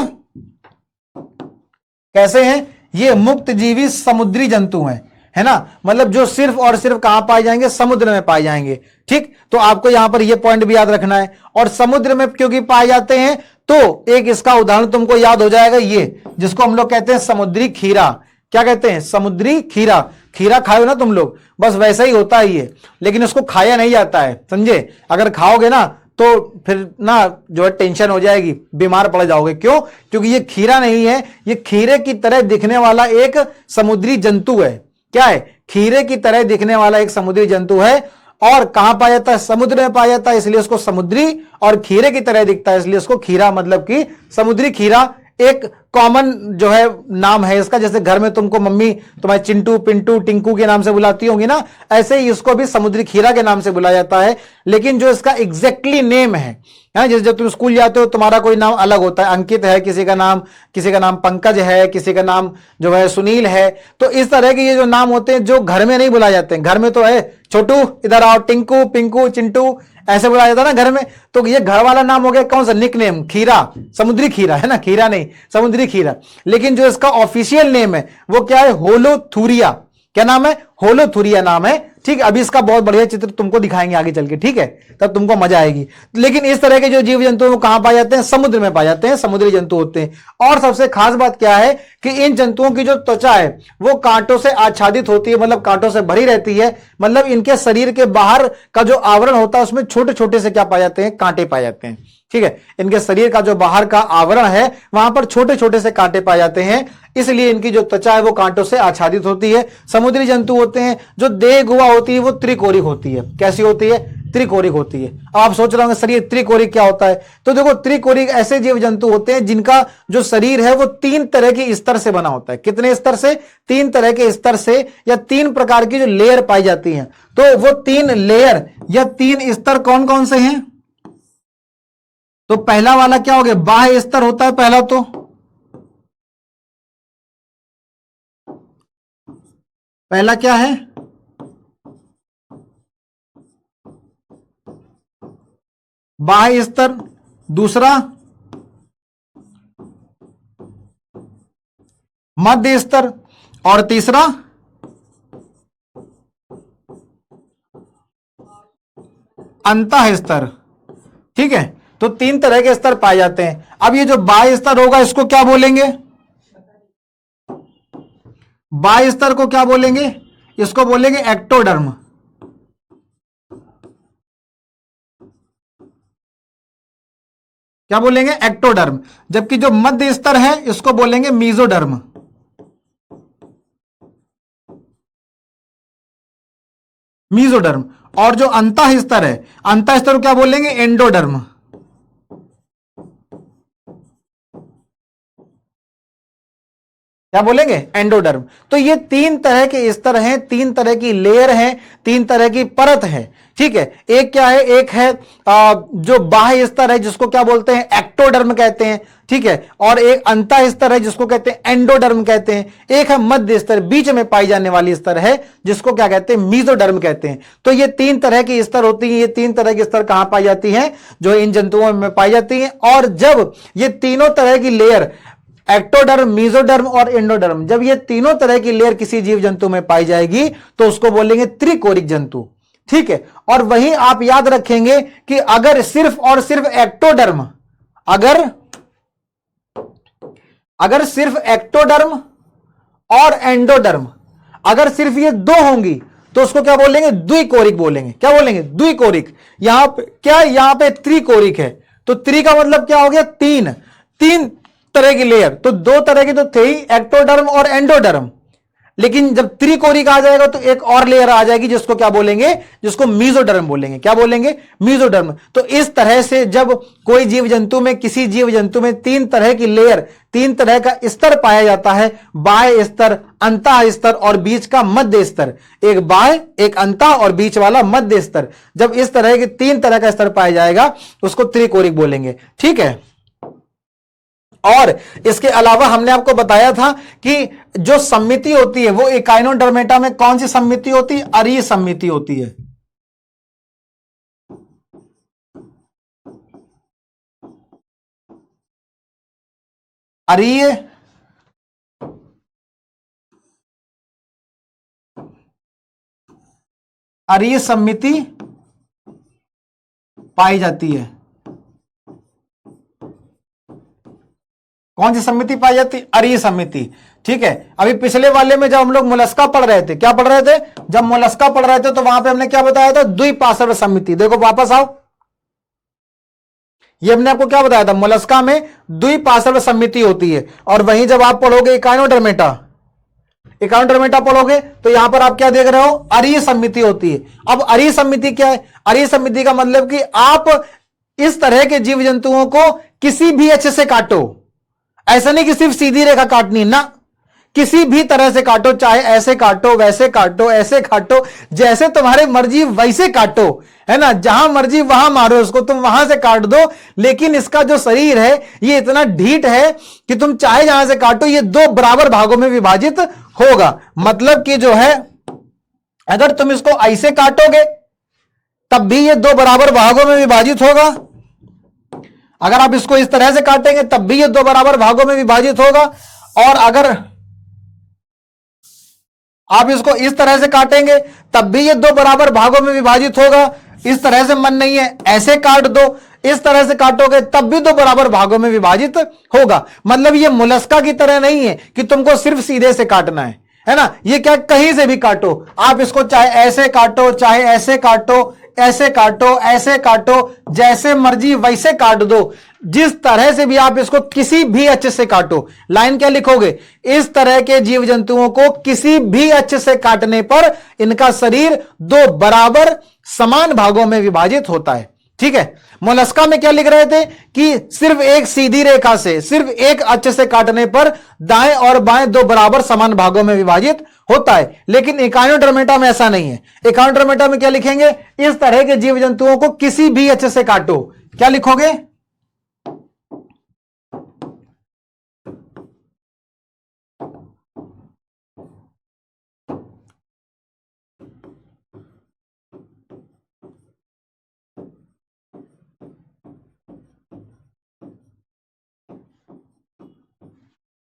कैसे हैं ये? मुक्त जीवी समुद्री जंतु हैं, है ना? मतलब जो सिर्फ और सिर्फ कहां पाए जाएंगे? समुद्र में पाए जाएंगे। ठीक, तो आपको यहां पर ये पॉइंट भी याद रखना है। और समुद्र में क्योंकि पाए जाते हैं तो एक इसका उदाहरण तुमको याद हो जाएगा, ये जिसको हम लोग कहते हैं समुद्री खीरा। क्या कहते हैं, समुद्री खीरा। खीरा खाओ ना तुम लोग, बस वैसा ही होता है ये, लेकिन इसको खाया नहीं जाता है, समझे। अगर खाओगे ना तो फिर ना जो है टेंशन हो जाएगी, बीमार पड़ जाओगे। क्यों? क्योंकि ये खीरा नहीं है, ये खीरे की तरह दिखने वाला एक समुद्री जंतु है। क्या है? खीरे की तरह दिखने वाला एक समुद्री जंतु है। और कहां पाया जाता है? समुद्र में पाया जाता है, इसलिए उसको समुद्री, और खीरे की तरह दिखता है इसलिए उसको खीरा, मतलब कि समुद्री खीरा। एक कॉमन जो है नाम है इसका, जैसे घर में तुमको मम्मी तुम्हारे चिंटू, पिंटू, टिंकू के नाम से बुलाती होंगी ना, ऐसे ही इसको भी समुद्री खीरा के नाम से बुलाया जाता है। लेकिन जो इसका एग्जैक्टली नेम है, जैसे जब तुम स्कूल जाते हो तुम्हारा कोई नाम अलग होता है, अंकित है किसी का नाम पंकज है, किसी का नाम जो है सुनील है। तो इस तरह के ये जो नाम होते हैं जो घर में नहीं बुलाए जाते हैं, घर में तो है छोटू इधर आओ, टिंकू, पिंकू, चिंटू, ऐसे बुलाया जाता है ना घर में। तो ये घर वाला नाम हो गया कौन सा? निक नेम, खीरा, समुद्री खीरा है ना, खीरा नहीं, समुद्री खीरा। लेकिन जो इसका ऑफिशियल नेम है वो क्या है? होलोथुरिया। क्या नाम है? होलोथुरिया नाम है। ठीक है, अभी इसका बहुत बढ़िया चित्र तुमको दिखाएंगे आगे चल के, ठीक है, तब तुमको मजा आएगी। लेकिन इस तरह के जो जीव जंतु कहां पाए जाते हैं? समुद्र में पाए जाते हैं, समुद्री जंतु होते हैं। और सबसे खास बात क्या है कि इन जंतुओं की जो त्वचा है वो कांटों से आच्छादित होती है, मतलब कांटों से भरी रहती है। मतलब इनके शरीर के बाहर का जो आवरण होता है उसमें छोटे छोटे से क्या पाए जाते हैं? कांटे पाए जाते हैं। ठीक है, इनके शरीर का जो बाहर का आवरण है वहां पर छोटे छोटे से कांटे पाए जाते हैं, इसलिए इनकी जो त्वचा है वो कांटों से आच्छादित होती है। समुद्री जंतु होते हैं, जो देह गुहा होती है वो त्रिकोरिक होती है। कैसी होती है? त्रिकोरिक होती है। अब आप सोच रहे होंगे सर ये त्रिकोरिक क्या होता है? तो देखो, त्रिकोरिक ऐसे जीव जंतु होते हैं जिनका जो शरीर है वो 3 तरह के स्तर से बना होता है। कितने स्तर से? 3 तरह के स्तर से, या 3 प्रकार की जो लेयर पाई जाती हैं। तो वो 3 लेयर या 3 स्तर कौन कौन से हैं? तो पहला वाला क्या हो गया? बाह्य स्तर होता है पहला। तो पहला क्या है? बाह्य स्तर। दूसरा मध्य स्तर, और तीसरा अंतः स्तर। ठीक है, तो 3 तरह के स्तर पाए जाते हैं। अब ये जो बाह्य स्तर होगा इसको क्या बोलेंगे? बाह्य स्तर को क्या बोलेंगे? इसको बोलेंगे एक्टोडर्म। क्या बोलेंगे? एक्टोडर्म। जबकि जो मध्य स्तर है इसको बोलेंगे मीजोडर्म। मीजोडर्म। और जो अंतः स्तर है, अंतः स्तर को क्या बोलेंगे? एंडोडर्म। क्या बोलेंगे? एंडोडर्म। तो ये 3 तरह के स्तर हैं, 3 तरह की लेयर हैं, 3 तरह की परत है। ठीक है, एक क्या है? एक है जो बाह्य स्तर है जिसको क्या बोलते हैं? एक्टोडर्म कहते हैं। ठीक है, और एक अंतः स्तर है जिसको कहते हैं एंडोडर्म कहते हैं। एक है मध्य स्तर, बीच में पाई जाने वाली स्तर है जिसको क्या कहते हैं? मीजोडर्म कहते हैं। तो ये 3 तरह की स्तर होती है। ये 3 तरह की स्तर कहां पाई जाती हैं? जो इन जंतुओं में पाई जाती हैं। और जब ये तीनों तरह की लेयर, एक्टोडर्म, मीजोडर्म और एंडोडर्म, जब ये तीनों तरह की लेयर किसी जीव जंतु में पाई जाएगी तो उसको बोलेंगे त्रिकोरिक जंतु। ठीक है, और वहीं आप याद रखेंगे कि अगर सिर्फ और सिर्फ एक्टोडर्म, अगर सिर्फ एक्टोडर्म और एंडोडर्म, अगर सिर्फ ये 2 होंगी तो उसको क्या बोलेंगे? द्विकोरिक बोलेंगे। क्या बोलेंगे? द्विकोरिक। यहां पे क्या? यहां पे त्रिकोरिक है। तो त्रि का मतलब क्या हो गया? 3 3 तरह की लेयर। तो 2 तरह की तो थे ही, एक्टोडर्म और एंडोडर्म। लेकिन जब त्रिकोरिक आ जाएगा तो एक और लेयर आ जाएगी जिसको क्या बोलेंगे? जिसको मीजोडर्म बोलेंगे। क्या बोलेंगे? मीजोडर्म। तो इस तरह से जब कोई जीव जंतु में, किसी जीव जंतु में 3 तरह की लेयर, 3 तरह का स्तर पाया जाता है, बाह्य स्तर, अंतः स्तर और बीच का मध्य स्तर। एक बाह्य, एक अंतः और बीच वाला मध्य स्तर। जब इस तरह के 3 तरह का स्तर पाया जाएगा उसको त्रिकोरिक बोलेंगे। ठीक है, और इसके अलावा हमने आपको बताया था कि जो समिति होती है वो इकाइनोडर्मेटा में कौन सी समिति होती है? अरीय समिति होती है। अरीय अरीय समिति पाई जाती है। कौन सी समिति पाई जाती? अरीय समिति। ठीक है, अभी पिछले वाले में जब हम लोग मोलस्का पढ़ रहे थे, क्या पढ़ रहे थे? जब मोलस्का पढ़ रहे थे तो वहां पे हमने क्या बताया था? द्विपार्श्व समिति। देखो वापस आओ, ये हमने आपको क्या बताया था? मोलस्का में द्विपार्श्व समिति होती है। और वहीं जब आप पढ़ोगे इकाइनोडर्मेटा, इकाइनोडर्मेटा पढ़ोगे तो यहां पर आप क्या देख रहे हो? अरीय समिति होती है। अब अरीय समिति क्या है? अरीय समिति का मतलब कि आप इस तरह के जीव जंतुओं को किसी भी अक्ष से काटो, ऐसा नहीं कि सिर्फ सीधी रेखा काटनी ना, किसी भी तरह से काटो, चाहे ऐसे काटो, वैसे काटो, ऐसे काटो, जैसे तुम्हारे मर्जी वैसे काटो, है ना, जहां मर्जी वहां मारो उसको, तुम वहां से काट दो। लेकिन इसका जो शरीर है ये इतना ढीठ है कि तुम चाहे जहां से काटो ये दो बराबर भागों में विभाजित होगा। मतलब कि जो है अगर तुम इसको ऐसे काटोगे तब भी ये दो बराबर भागों में विभाजित होगा, अगर आप इसको इस तरह से काटेंगे तब भी ये दो बराबर भागों में विभाजित होगा, और अगर आप इसको इस तरह से काटेंगे तब भी ये दो बराबर भागों में विभाजित होगा। इस तरह से मन नहीं है, ऐसे काट दो, इस तरह से काटोगे तब भी दो बराबर भागों में विभाजित होगा। मतलब ये मोलस्का की तरह नहीं है कि तुमको सिर्फ सीधे से काटना है ना, ये क्या कहीं से भी काटो, आप इसको चाहे ऐसे काटो, चाहे ऐसे काटो, ऐसे काटो, ऐसे काटो, जैसे मर्जी वैसे काट दो, जिस तरह से भी आप इसको किसी भी अक्ष से काटो। लाइन क्या लिखोगे? इस तरह के जीव जंतुओं को किसी भी अक्ष से काटने पर इनका शरीर दो बराबर समान भागों में विभाजित होता है। ठीक है, मोलस्का में क्या लिख रहे थे कि सिर्फ एक सीधी रेखा से, सिर्फ एक अक्ष से काटने पर दाएं और बाएं दो बराबर समान भागों में विभाजित होता है। लेकिन इकाइनोडर्मेटा में ऐसा नहीं है। इकाइनोडर्मेटा में क्या लिखेंगे? इस तरह के जीव जंतुओं को किसी भी अक्ष से काटो, क्या लिखोगे?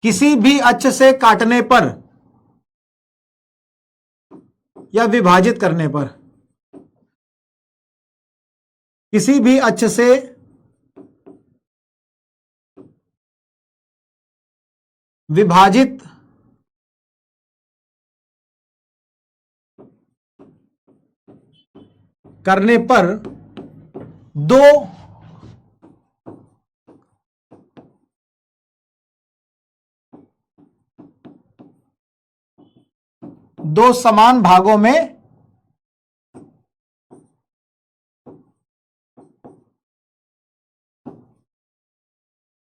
किसी भी अक्ष से काटने पर या विभाजित करने पर, किसी भी अक्ष से विभाजित करने पर दो समान भागों में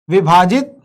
विभाजित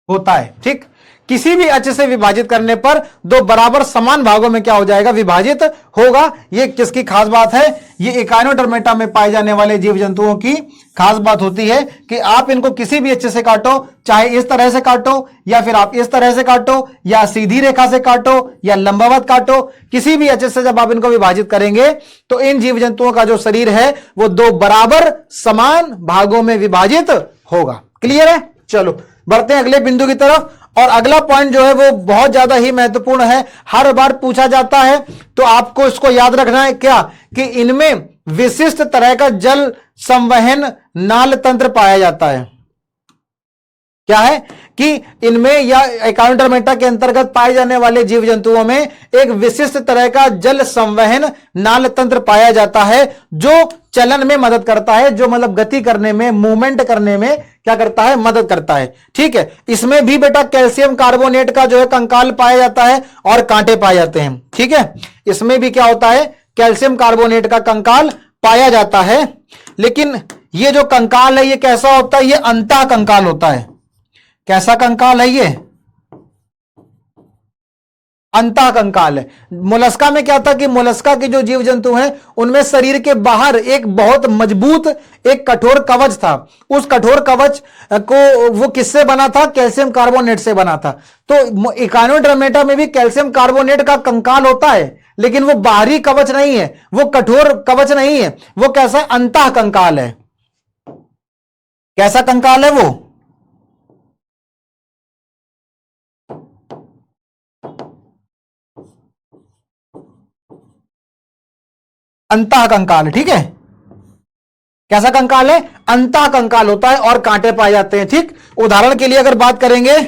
होता है। ठीक, किसी भी अक्ष से विभाजित करने पर दो बराबर समान भागों में क्या हो जाएगा? विभाजित होगा। ये किसकी खास बात है? ये इकाइनोडर्मेटा में पाए जाने वाले जीव जंतुओं की खास बात होती है कि आप इनको किसी भी अक्ष से काटो, चाहे इस तरह से काटो या फिर आप इस तरह से काटो या सीधी रेखा से काटो या लंबवत काटो, किसी भी अक्ष से जब आप इनको विभाजित करेंगे तो इन जीव जंतुओं का जो शरीर है वो दो बराबर समान भागों में विभाजित होगा। क्लियर है? चलो बढ़ते हैं अगले बिंदु की तरफ। और अगला पॉइंट जो है वो बहुत ज्यादा ही महत्वपूर्ण है, हर बार पूछा जाता है, तो आपको इसको याद रखना है क्या कि इनमें विशिष्ट तरह का जल संवहन नाल तंत्र पाया जाता है। क्या है कि इनमें या इकाइनोडर्मेटा के अंतर्गत पाए जाने वाले जीव जंतुओं में एक विशिष्ट तरह का जल संवहन नाल तंत्र पाया जाता है जो चलन में मदद करता है, जो मतलब गति करने में, मूवमेंट करने में क्या करता है? मदद करता है। ठीक है, इसमें भी बेटा कैल्शियम कार्बोनेट का जो है कंकाल पाया जाता है और कांटे पाए जाते हैं। ठीक है, इसमें भी क्या होता है? कैल्शियम कार्बोनेट का कंकाल पाया जाता है। लेकिन ये जो कंकाल है ये कैसा होता है? ये अंतः कंकाल होता है। कैसा कंकाल है ये? अंतः कंकाल है। मोलस्का में क्या था कि मोलस्का के जो जीव जंतु हैं उनमें शरीर के बाहर एक बहुत मजबूत एक कठोर कवच था। उस कठोर कवच को वो किससे बना था? कैल्शियम कार्बोनेट से बना था। तो इकाइनोडर्मेटा में भी कैल्शियम कार्बोनेट का कंकाल होता है, लेकिन वो बाहरी कवच नहीं है, वो कठोर कवच नहीं है, वो कैसा है? अंतः कंकाल है। कैसा कंकाल है वो? अंतः कंकाल। ठीक है, कैसा कंकाल है? अंतः कंकाल होता है और कांटे पाए जाते हैं। ठीक, उदाहरण के लिए अगर बात करेंगे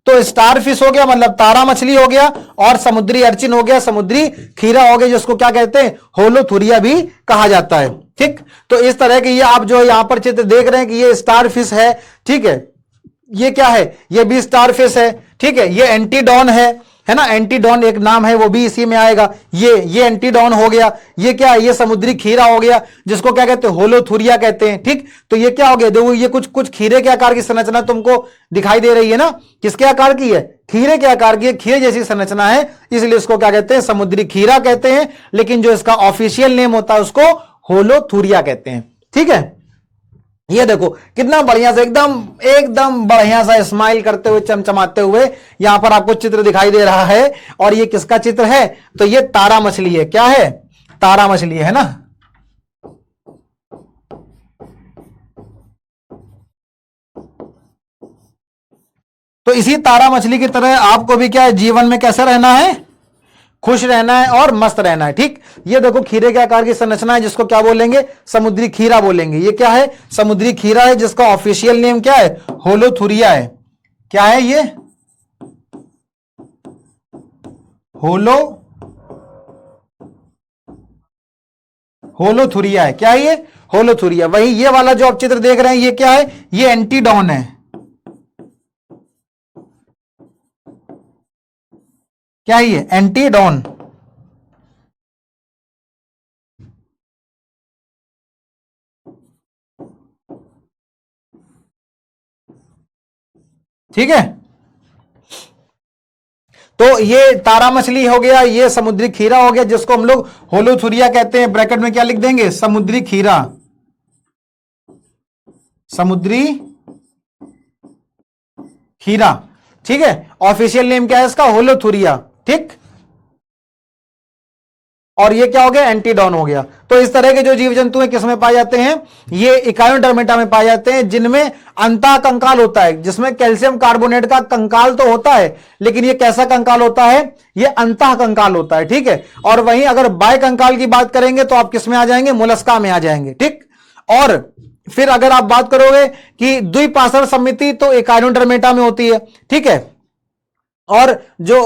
तो स्टार फिश हो गया, मतलब तारा मछली हो गया, और समुद्री अर्चिन हो गया, समुद्री खीरा हो गया, जिसको क्या कहते हैं? होलोथुरिया भी कहा जाता है। ठीक, तो इस तरह के ये आप जो यहां पर चित्र देख रहे हैं कि ये स्टार फिश है। ठीक है, ये क्या है? ये भी स्टार फिश है। ठीक है, ये एंटीडॉन है ना, एंटीडॉन एक नाम है, वो भी इसी में आएगा। ये एंटीडॉन हो गया। ये क्या है? ये समुद्री खीरा हो गया, जिसको क्या कहते हैं? होलोथुरिया कहते हैं। ठीक, तो ये क्या हो गया? देखो ये कुछ खीरे के आकार की संरचना तुमको दिखाई दे रही है ना। किसके आकार की है? खीरे के आकार की, खीरे जैसी संरचना है, इसलिए इसको क्या कहते हैं? समुद्री खीरा कहते हैं। लेकिन जो इसका ऑफिशियल नेम होता है उसको होलोथुरिया कहते हैं। ठीक है, ये देखो कितना बढ़िया से एकदम बढ़िया सा स्माइल करते हुए, चमचमाते हुए यहां पर आपको चित्र दिखाई दे रहा है। और ये किसका चित्र है? तो ये तारा मछली है। क्या है? तारा मछली है ना। तो इसी तारा मछली की तरह आपको भी क्या है? जीवन में कैसे रहना है? खुश रहना है और मस्त रहना है। ठीक, ये देखो खीरे के आकार की संरचना है, जिसको क्या बोलेंगे? समुद्री खीरा बोलेंगे। ये क्या है? समुद्री खीरा है, जिसका ऑफिशियल नेम क्या है? होलोथुरिया है। क्या है ये? होलोथुरिया है। क्या है ये? होलोथुरिया। वही ये वाला जो आप चित्र देख रहे हैं, ये क्या है? ये एंटीडॉन है। क्या है ये? एंटीडॉन। ठीक है, तो ये तारा मछली हो गया, ये समुद्री खीरा हो गया, जिसको हम लोग होलोथुरिया कहते हैं। ब्रैकेट में क्या लिख देंगे? समुद्री खीरा, समुद्री खीरा। ठीक है, ऑफिशियल नेम क्या है इसका? होलोथुरिया। ठीक, और ये क्या हो गया? एंटीडॉन हो गया। तो इस तरह के जो जीव जंतु हैं किसमें पाए जाते हैं? ये इकायोडर्मेटा में पाए जाते हैं, जिनमें अंतः कंकाल होता है, जिसमें कैल्शियम कार्बोनेट का कंकाल तो होता है, लेकिन ये कैसा कंकाल होता है? ये अंतः कंकाल होता है। ठीक है, और वहीं अगर बाय कंकाल की बात करेंगे तो आप किसमें आ जाएंगे? मोलस्का में आ जाएंगे। ठीक, और फिर अगर आप बात करोगे कि द्विपार्श्व समिति, तो इकायोडर्मेटा में होती है। ठीक है, और जो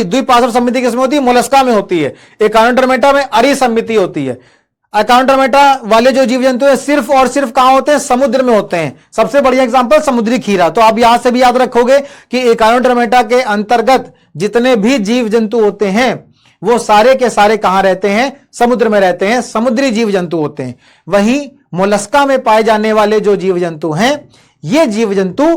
द्विपार्श्व समिति किसमें होती है? मोलस्का में होती है। एकायोडर्मेटा में अरी समिति होती है। एकायोडर्मेटा वाले जो जीव जंतु है सिर्फ और सिर्फ कहां होते हैं? समुद्र में होते हैं। सबसे बढ़िया एग्जांपल समुद्री खीरा। तो आप यहां से भी याद रखोगे कि एकायोडर्मेटा के अंतर्गत जितने भी जीव जंतु होते हैं वो सारे के सारे कहां रहते हैं? समुद्र में रहते हैं, समुद्री जीव जंतु होते हैं। वहीं मोलस्का में पाए जाने वाले जो जीव जंतु हैं, ये जीव जंतु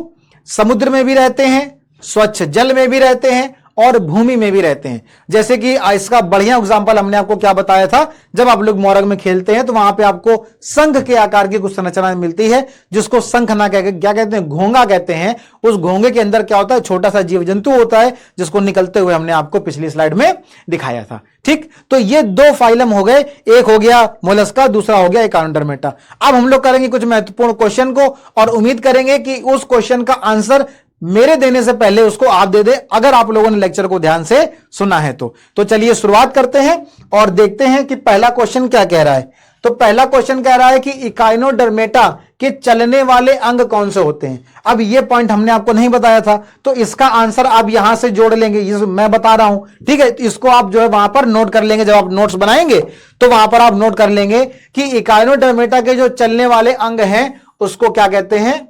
समुद्र में भी रहते हैं, स्वच्छ जल में भी रहते हैं और भूमि में भी रहते हैं। जैसे कि इसका बढ़िया एग्जांपल हमने आपको क्या बताया था? जब आप लोग मोरग में खेलते हैं तो वहां पे आपको शंख के आकार की कुछ संरचना मिलती है, जिसको शंख ना क्या कहते हैं? घोंगा कहते हैं। उस घोंगे के अंदर क्या होता है? छोटा सा जीव जंतु होता है, जिसको निकलते हुए हमने आपको पिछली स्लाइड में दिखाया था। ठीक, तो ये दो फाइलम हो गए, एक हो गया मोलस्का, दूसरा हो गया एकायोडर्मेटा। अब हम लोग करेंगे कुछ महत्वपूर्ण क्वेश्चन को, और उम्मीद करेंगे कि उस क्वेश्चन का आंसर मेरे देने से पहले उसको आप दे दे, अगर आप लोगों ने लेक्चर को ध्यान से सुना है तो चलिए शुरुआत करते हैं और देखते हैं कि पहला क्वेश्चन क्या कह रहा है। तो पहला क्वेश्चन कह रहा है कि इकाइनोडर्मेटा के चलने वाले अंग कौन से होते हैं। अब ये पॉइंट हमने आपको नहीं बताया था, तो इसका आंसर आप यहां से जोड़ लेंगे, ये मैं बता रहा हूं। ठीक है, इसको आप जो है वहां पर नोट कर लेंगे। जब आप नोट्स बनाएंगे तो वहां पर आप नोट कर लेंगे कि इकाइनोडर्मेटा के जो चलने वाले अंग हैं उसको क्या कहते हैं?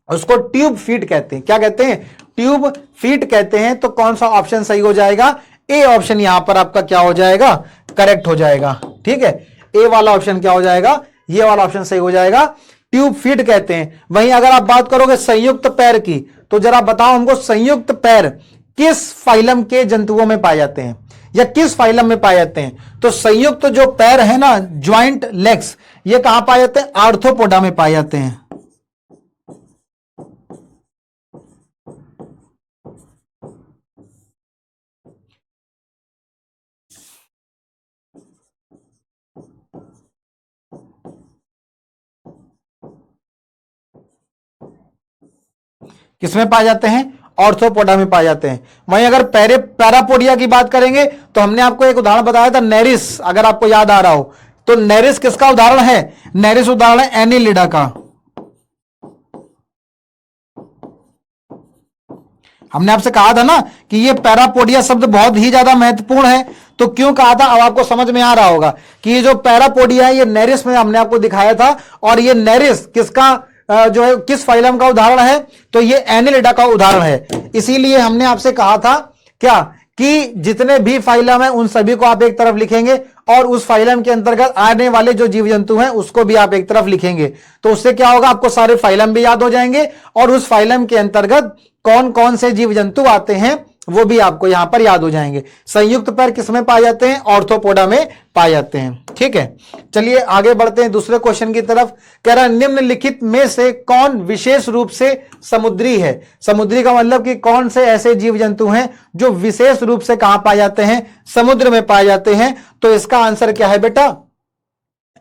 उसको ट्यूब फीट कहते हैं। क्या कहते हैं? ट्यूब फीट कहते हैं। तो कौन सा ऑप्शन सही हो जाएगा? ए ऑप्शन यहां पर आपका क्या हो जाएगा? करेक्ट हो जाएगा। ठीक है, ए वाला ऑप्शन क्या हो जाएगा? ये वाला ऑप्शन सही हो जाएगा, ट्यूब फीट कहते हैं। वहीं अगर आप बात करोगे संयुक्त पैर की, तो जरा बताओ हमको संयुक्त पैर किस फाइलम के जंतुओं में पाए जाते हैं या किस फाइलम में पाए जाते हैं? तो संयुक्त जो पैर है ना, ज्वाइंट लेग्स, ये कहां पाए जाते हैं? आर्थ्रोपोडा में पाए जाते हैं। किसमें पाए जाते हैं? ऑर्थोपोडा में पाए जाते हैं। वहीं अगर पैरापोडिया की बात करेंगे तो हमने आपको एक उदाहरण बताया था, नेरिस, अगर आपको याद आ रहा हो, तो नेरिस किसका उदाहरण है? नेरिस उदाहरण है एनिलिडा का। हमने आपसे कहा था ना कि ये पैरापोडिया शब्द बहुत ही ज्यादा महत्वपूर्ण है। तो क्यों कहा था, अब आपको समझ में आ रहा होगा कि ये जो पैरापोडिया है ये नेरिस में हमने आपको दिखाया था, और ये नेरिस किसका जो है किस फाइलम का उदाहरण है? तो ये एनिलिडा का उदाहरण है। इसीलिए हमने आपसे कहा था क्या कि जितने भी फाइलम है उन सभी को आप एक तरफ लिखेंगे, और उस फाइलम के अंतर्गत आने वाले जो जीव जंतु हैं उसको भी आप एक तरफ लिखेंगे। तो उससे क्या होगा, आपको सारे फाइलम भी याद हो जाएंगे, और उस फाइलम के अंतर्गत कौन कौन से जीव जंतु आते हैं वो भी आपको यहां पर याद हो जाएंगे। संयुक्त पैर किसमें पाए जाते हैं? ऑर्थोपोडा में पाए जाते हैं। ठीक है, चलिए आगे बढ़ते हैं दूसरे क्वेश्चन की तरफ। कह रहा है निम्नलिखित में से कौन विशेष रूप से समुद्री है? समुद्री का मतलब कि कौन से ऐसे जीव जंतु हैं जो विशेष रूप से कहां पाए जाते हैं? समुद्र में पाए जाते हैं। तो इसका आंसर क्या है बेटा?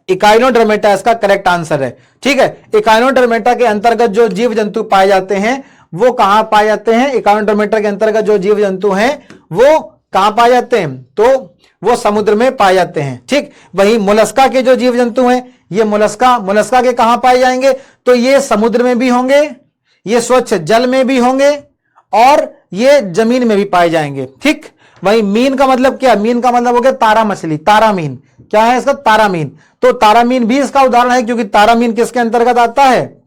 इकाइनोडर्मेटा इसका करेक्ट आंसर है। ठीक है, इकाइनोडर्मेटा के अंतर्गत जो जीव जंतु पाए जाते हैं वो कहां पाए जाते हैं? इकाइनोडर्मेटा के अंतर्गत जो जीव जंतु हैं वो कहां पाए जाते हैं? तो वो समुद्र में पाए जाते हैं। ठीक, वही मोलस्का के जो जीव जंतु हैं, ये मोलस्का के कहां पाए जाएंगे? तो ये समुद्र में भी होंगे, ये स्वच्छ जल में भी होंगे, और ये जमीन में भी पाए जाएंगे। ठीक, वही मीन का मतलब क्या? मीन का मतलब हो गया तारा मछली, तारा मीन। क्या है इसका? तारा मीन। तो तारा मीन भी इसका उदाहरण है, क्योंकि तारा मीन किसके अंतर्गत आता है?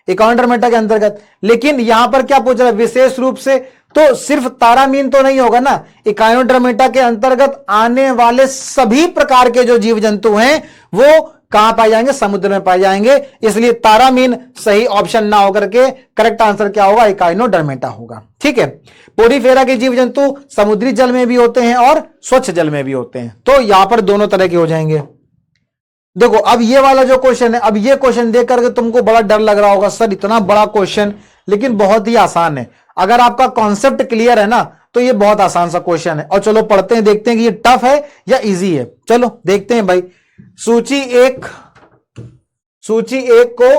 इकाइनोडर्मेटा के अंतर्गत। लेकिन यहां पर क्या पूछ रहा है? विशेष रूप से। तो सिर्फ तारामीन तो नहीं होगा ना, इकाइनोडर्मेटा के अंतर्गत आने वाले सभी प्रकार के जो जीव जंतु हैं वो कहां पाए जाएंगे? समुद्र में पाए जाएंगे। इसलिए तारामीन सही ऑप्शन ना होकर के करेक्ट आंसर क्या होगा? इकाइनोडर्मेटा होगा। ठीक है, पोरीफेरा के जीव जंतु समुद्री जल में भी होते हैं और स्वच्छ जल में भी होते हैं। तो यहां पर दोनों तरह के हो जाएंगे। देखो अब ये वाला जो क्वेश्चन है, अब ये क्वेश्चन देख करके तुमको बड़ा डर लग रहा होगा, सर इतना बड़ा क्वेश्चन, लेकिन बहुत ही आसान है। अगर आपका कॉन्सेप्ट क्लियर है ना तो ये बहुत आसान सा क्वेश्चन है। और चलो पढ़ते हैं, देखते हैं कि ये टफ है या इजी है। चलो देखते हैं भाई। सूची एक को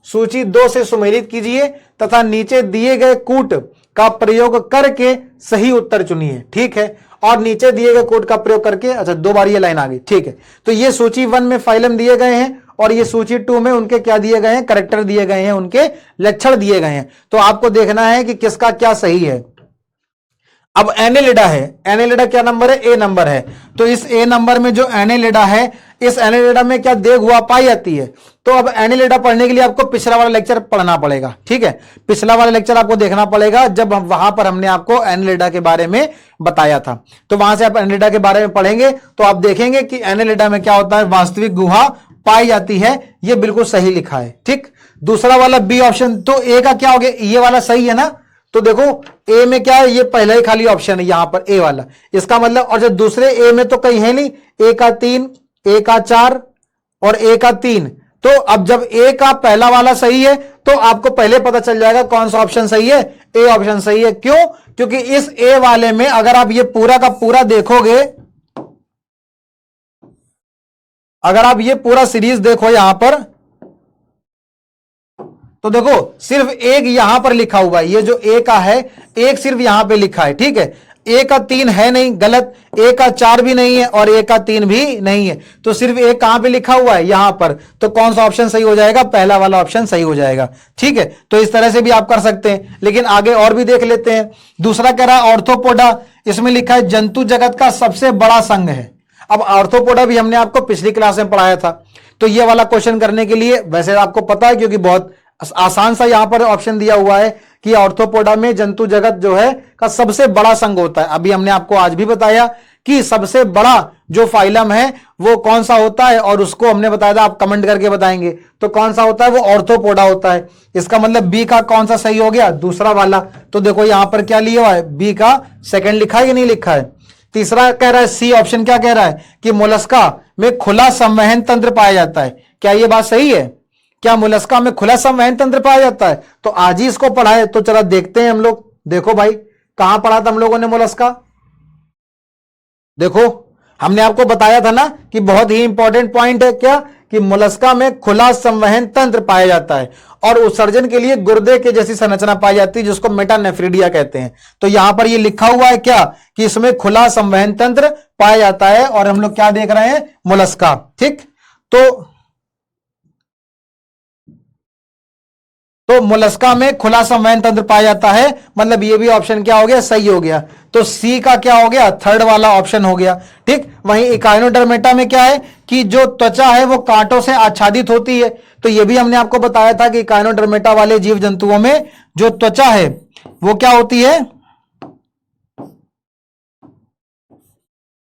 सूची 2 से सुमेलित कीजिए तथा नीचे दिए गए कूट का प्रयोग करके सही उत्तर चुनिए। ठीक है, और नीचे दिए गए कोड का प्रयोग करके, अच्छा 2 बार ये लाइन आ गई। ठीक है, तो ये सूची 1 में फाइलम दिए गए हैं, और ये सूची 2 में उनके क्या दिए गए हैं? कैरेक्टर दिए गए हैं, उनके लक्षण दिए गए हैं। तो आपको देखना है कि किसका क्या सही है। अब एनिलिडा है, एनिलिडा क्या नंबर है? ए नंबर है। तो इस ए नंबर में जो एनिलिडा है, इस एनिलिडा में क्या देख हुआ पाई जाती है? तो अब एनिलिडा पढ़ने के लिए आपको पिछला वाला लेक्चर पढ़ना पड़ेगा। ठीक है, पिछला वाला लेक्चर आपको देखना पड़ेगा, जब वहां पर हमने आपको एनिलिडा के बारे में बताया था। तो वहां से आप एनिलिडा के बारे में पढ़ेंगे तो आप देखेंगे कि एनिलिडा में क्या होता है? वास्तविक गुहा पाई जाती है। ये बिल्कुल सही लिखा है। ठीक, दूसरा वाला बी ऑप्शन, तो ए का क्या हो गया? ये वाला सही है ना। तो देखो ए में क्या है? ये पहला ही खाली ऑप्शन है यहां पर, ए वाला। इसका मतलब, और जब दूसरे ए में तो कहीं है नहीं, ए का 3, ए का 4 और ए का 3। तो अब जब ए का पहला वाला सही है तो आपको पहले पता चल जाएगा कौन सा ऑप्शन सही है। ए ऑप्शन सही है। क्यों? क्योंकि इस ए वाले में अगर आप ये पूरा का पूरा देखोगे, अगर आप ये पूरा सीरीज देखो यहां पर, तो देखो सिर्फ एक यहां पर लिखा हुआ है, ये जो ए का है एक सिर्फ यहां पे लिखा है। ठीक है, ए का 3 है नहीं, गलत। ए का 4 भी नहीं है और ए का 3 भी नहीं है। तो सिर्फ ए कहां पे लिखा हुआ है? यहां पर। तो कौन सा ऑप्शन सही हो जाएगा? पहला वाला ऑप्शन सही हो जाएगा। ठीक है, तो इस तरह से भी आप कर सकते हैं, लेकिन आगे और भी देख लेते हैं। दूसरा कह रहा है ऑर्थोपोडा, इसमें लिखा है जंतु जगत का सबसे बड़ा संघ है। अब ऑर्थोपोडा भी हमने आपको पिछली क्लास में पढ़ाया था। तो ये वाला क्वेश्चन करने के लिए, वैसे आपको पता है क्योंकि बहुत आसान सा यहां पर ऑप्शन दिया हुआ है कि ऑर्थोपोडा में जंतु जगत जो है का सबसे बड़ा संघ होता है। अभी हमने आपको आज भी बताया कि सबसे बड़ा जो फाइलम है वो कौन सा होता है, और उसको हमने बताया था, आप कमेंट करके बताएंगे तो कौन सा होता है? वो ऑर्थोपोडा होता है। इसका मतलब बी का कौन सा सही हो गया? दूसरा वाला। तो देखो यहां पर क्या लिया हुआ है? बी का सेकंड लिखा है कि नहीं लिखा है? तीसरा कह रहा है सी ऑप्शन, क्या कह रहा है कि मोलस्का में खुला संवहन तंत्र पाया जाता है। क्या ये बात सही है? क्या मोलस्का में खुला संवहन तंत्र पाया जाता है? तो आज ही इसको पढ़ा है, तो चला देखते हैं हम लोग। देखो भाई, कहां पढ़ा था हम लोगों ने मोलस्का? देखो हमने आपको बताया था ना कि बहुत ही इंपॉर्टेंट पॉइंट है क्या, कि मोलस्का में खुला संवहन तंत्र पाया जाता है और उत्सर्जन के लिए गुर्दे के जैसी संरचना पाई जाती है, जिसको मेटानेफ्रिडिया कहते हैं। तो यहां पर ये लिखा हुआ है क्या, कि इसमें खुला संवहन तंत्र पाया जाता है, और हम लोग क्या देख रहे हैं? मोलस्का। ठीक, तो मोलस्का में खुला संवहन तंत्र पाया जाता है, मतलब ये भी ऑप्शन क्या हो गया, सही हो गया। तो सी का क्या हो गया, थर्ड वाला ऑप्शन हो गया। ठीक, वहीं इकाइनोडर्मेटा में क्या है कि जो त्वचा है वो कांटों से आच्छादित होती है। तो ये भी हमने आपको बताया था कि इकाइनोडर्मेटा वाले जीव जंतुओं में जो त्वचा है वो क्या होती है,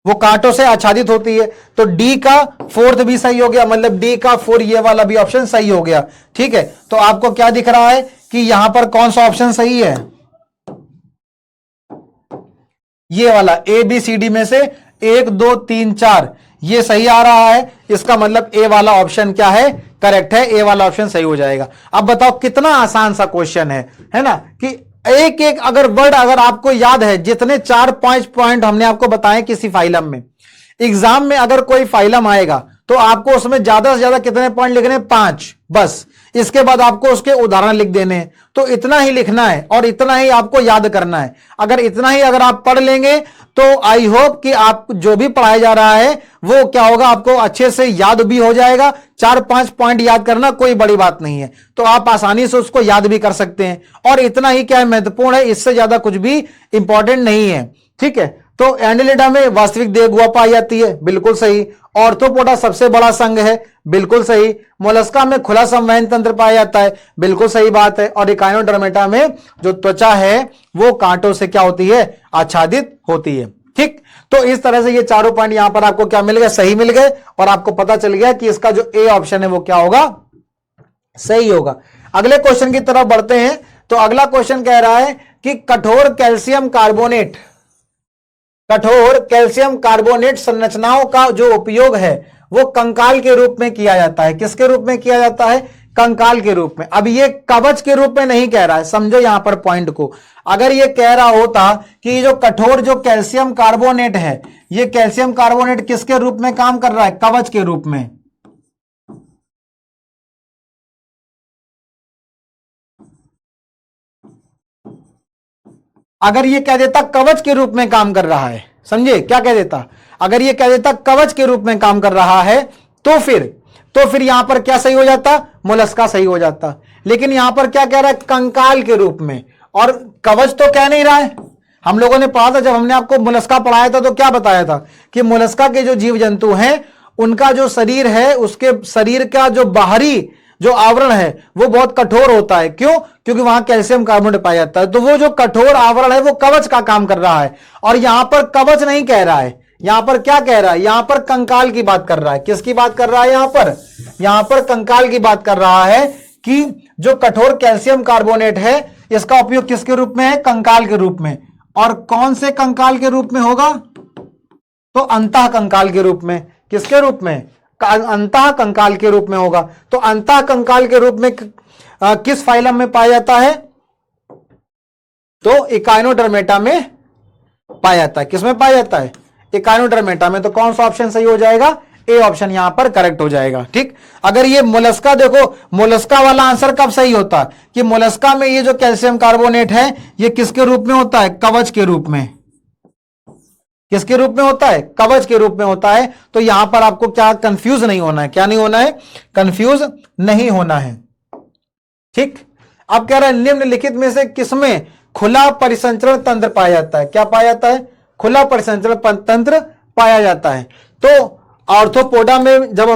वो कांटों से आच्छादित होती है। तो डी का फोर्थ भी सही हो गया, मतलब डी का 4 ये वाला भी ऑप्शन सही हो गया। ठीक है, तो आपको क्या दिख रहा है कि यहां पर कौन सा ऑप्शन सही है, ये वाला ए बी सी डी में से 1 2 3 4 ये सही आ रहा है। इसका मतलब ए वाला ऑप्शन क्या है, करेक्ट है, ए वाला ऑप्शन सही हो जाएगा। अब बताओ कितना आसान सा क्वेश्चन है ना, कि एक एक अगर वर्ड अगर आपको याद है, जितने 4-5 पॉइंट हमने आपको बताए किसी फाइलम में, एग्जाम में अगर कोई फाइलम आएगा तो आपको उसमें ज्यादा से ज्यादा कितने पॉइंट लिखने, 5 बस। इसके बाद आपको उसके उदाहरण लिख देने हैं। तो इतना ही लिखना है और इतना ही आपको याद करना है। अगर इतना ही अगर आप पढ़ लेंगे तो आई होप कि आप जो भी पढ़ाया जा रहा है वो क्या होगा, आपको अच्छे से याद भी हो जाएगा। 4-5 पॉइंट याद करना कोई बड़ी बात नहीं है, तो आप आसानी से उसको याद भी कर सकते हैं। और इतना ही क्या है, महत्वपूर्ण है, इससे ज्यादा कुछ भी इंपॉर्टेंट नहीं है। ठीक है, तो एंडेलिडा में वास्तविक देह गुहा पाई जाती है, बिल्कुल सही। ऑर्थोपोडा सबसे बड़ा संघ है, बिल्कुल सही। मोलस्का में खुला संवहन तंत्र पाया जाता है, बिल्कुल सही बात है। और इकाइनोडर्मेटा में जो त्वचा है वो कांटों से क्या होती है, आच्छादित होती है। ठीक, तो इस तरह से ये चारों पॉइंट यहां पर आपको क्या मिल गए, सही मिल गए। और आपको पता चल गया कि इसका जो ए ऑप्शन है वो क्या होगा, सही होगा। अगले क्वेश्चन की तरफ बढ़ते हैं। तो अगला क्वेश्चन कह रहा है कि कठोर कैल्शियम कार्बोनेट संरचनाओं का जो उपयोग है वो कंकाल के रूप में किया जाता है। किसके रूप में किया जाता है, कंकाल के रूप में। अब ये कवच के रूप में नहीं कह रहा है, समझो यहां पर पॉइंट को। अगर ये कह रहा होता कि जो कठोर जो कैल्शियम कार्बोनेट है, ये कैल्शियम कार्बोनेट किसके रूप में काम कर रहा है, कवच के रूप में। अगर ये कह देता कवच के रूप में काम कर रहा है, समझे क्या कह देता, अगर ये कह देता कवच के रूप में काम कर रहा है तो फिर यहां पर क्या सही हो जाता, मोलस्का सही हो जाता। लेकिन यहां पर क्या कह रहा है, कंकाल के रूप में, और कवच तो कह नहीं रहा है। हम लोगों ने पढ़ा था, जब हमने आपको मोलस्का पढ़ाया था तो क्या बताया था कि मोलस्का के जो जीव जंतु हैं उनका जो शरीर है, उसके शरीर का जो बाहरी जो आवरण है वो बहुत कठोर होता है। क्यों, क्योंकि वहां कैल्शियम कार्बोनेट पाया जाता है। तो वो जो कठोर आवरण है वो कवच का काम कर रहा है। और यहां पर कवच नहीं कह रहा है, यहां पर क्या कह रहा है, यहां पर कंकाल की बात कर रहा है। किसकी बात कर रहा है, यहां पर कंकाल की बात कर रहा है कि जो कठोर कैल्शियम कार्बोनेट है इसका उपयोग किसके रूप में है, कंकाल के रूप में। और कौन से कंकाल के रूप में होगा, तो अंतः कंकाल के रूप में। किसके रूप में, अंतः कंकाल के रूप में होगा। तो अंतः कंकाल के रूप में किस फाइलम में पाया जाता है, तो इकाइनोडर्मेटा में पाया जाता है। किसमें पाया जाता है, इकाइनोडर्मेटा में। तो कौन सा ऑप्शन सही हो जाएगा, ए ऑप्शन यहां पर करेक्ट हो जाएगा। ठीक, अगर ये मोलस्का, देखो मोलस्का वाला आंसर कब सही होता कि मोलस्का में ये जो कैल्शियम कार्बोनेट है ये किसके रूप में होता है, कवच के रूप में। किसके रूप में होता है, कवच के रूप में होता है। तो यहां पर आपको क्या कंफ्यूज नहीं होना है, क्या नहीं होना है, कंफ्यूज नहीं होना है। ठीक, अब कह रहा है निम्नलिखित में से किसमें खुला परिसंचरण तंत्र पाया जाता है। क्या पाया जाता है, खुला परिसंचरण तंत्र पाया जाता है। तो आर्थ्रोपोडा में जब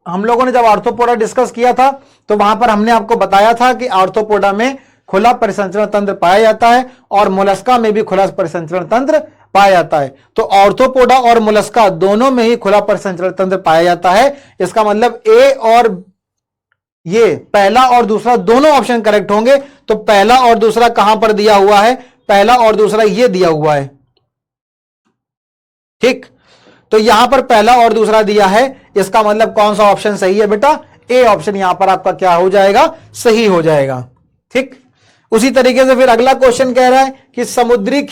हम लोगों ने जब आर्थ्रोपोडा डिस्कस किया था तो वहां पर हमने आपको बताया था कि आर्थ्रोपोडा में खुला परिसंचरण तंत्र पाया जाता है और मोलस्का में भी खुला परिसंचरण तंत्र पाया जाता है। तो आर्थ्रोपोडा और मोलस्का दोनों में ही खुला परिसंचरण तंत्र पाया जाता है। इसका मतलब ए और ये पहला और दूसरा दोनों ऑप्शन करेक्ट होंगे। तो पहला और दूसरा कहां पर दिया हुआ है, पहला और दूसरा ये दिया हुआ है। ठीक, तो यहां पर पहला और दूसरा दिया है, इसका मतलब कौन सा ऑप्शन सही है बेटा, ए ऑप्शन यहां पर आपका क्या हो जाएगा, सही हो जाएगा। ठीक, उसी तरीके से फिर अगला क्वेश्चन कह रहा है कि समुद्री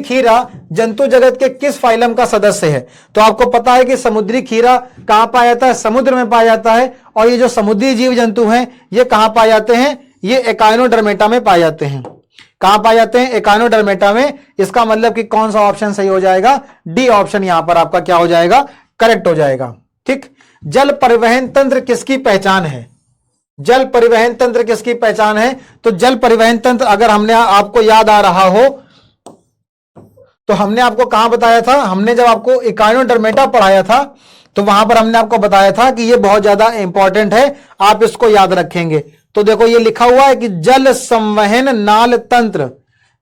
खीरा जंतु जगत के किस फाइलम का सदस्य है। तो आपको पता है कि समुद्री खीरा कहां पाया जाता है, समुद्र में पाया जाता है। और ये जो समुद्री जीव जंतु हैं ये कहां पाए जाते हैं, ये इकाइनोडर्मेटा में पाए जाते हैं। कहां पाए जाते हैं, इकाइनोडर्मेटा में। इसका मतलब कि कौन सा ऑप्शन सही हो जाएगा, डी ऑप्शन यहां पर आपका क्या हो जाएगा, करेक्ट हो जाएगा। ठीक, जल परिवहन तंत्र किसकी पहचान है? जल परिवहन तंत्र किसकी पहचान है? तो जल परिवहन तंत्र अगर हमने आपको याद आ रहा हो तो हमने आपको कहां बताया था? हमने जब आपको इकाइनोडर्मेटा पढ़ाया था तो वहां पर हमने आपको बताया था कि ये बहुत ज्यादा इंपॉर्टेंट है, आप इसको याद रखेंगे। तो देखो ये लिखा हुआ है कि जल संवहन नाल तंत्र,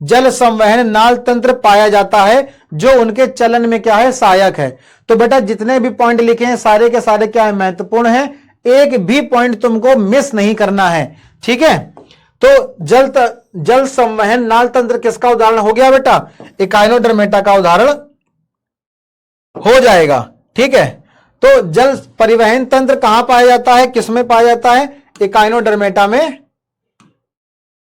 जल संवहन नाल तंत्र पाया जाता है जो उनके चलन में क्या है? सहायक है। तो बेटा जितने भी पॉइंट लिखे हैं सारे के सारे क्या है? महत्वपूर्ण है, एक भी पॉइंट तुमको मिस नहीं करना है, ठीक है। तो जल संवहन नाल तंत्र किसका उदाहरण हो गया बेटा? इकाइनोडर्मेटा का उदाहरण हो जाएगा, ठीक है। तो जल परिवहन तंत्र कहां पाया जाता है, किसमें पाया जाता है? इकाइनोडर्मेटा में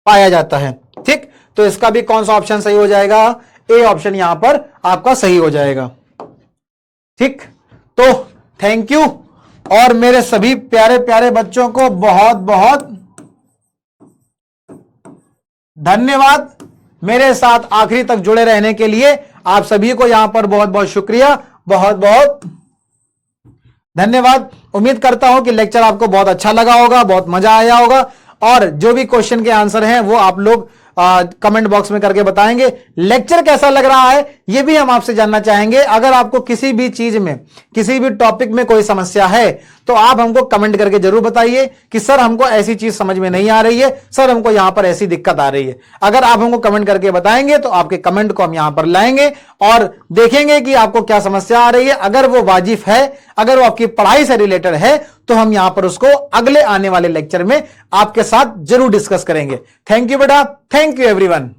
पाया जाता है, ठीक। तो इसका भी कौन सा ऑप्शन सही हो जाएगा? ए ऑप्शन यहां पर आपका सही हो जाएगा, ठीक। तो थैंक यू, और मेरे सभी प्यारे प्यारे बच्चों को बहुत बहुत धन्यवाद मेरे साथ आखिरी तक जुड़े रहने के लिए। आप सभी को यहां पर बहुत बहुत शुक्रिया, बहुत बहुत धन्यवाद। उम्मीद करता हूं कि लेक्चर आपको बहुत अच्छा लगा होगा, बहुत मजा आया होगा, और जो भी क्वेश्चन के आंसर हैं वो आप लोग कमेंट बॉक्स में करके बताएंगे। लेक्चर कैसा लग रहा है ये भी हम आपसे जानना चाहेंगे। अगर आपको किसी भी चीज में, किसी भी टॉपिक में कोई समस्या है तो आप हमको कमेंट करके जरूर बताइए कि सर हमको ऐसी चीज समझ में नहीं आ रही है, सर हमको यहां पर ऐसी दिक्कत आ रही है। अगर आप हमको कमेंट करके बताएंगे तो आपके कमेंट को हम यहां पर लाएंगे और देखेंगे कि आपको क्या समस्या आ रही है। अगर वो वाजिब है, अगर वो आपकी पढ़ाई से रिलेटेड है तो हम यहां पर उसको अगले आने वाले लेक्चर में आपके साथ जरूर डिस्कस करेंगे। थैंक यू बेटा, थैंक यू एवरीवन।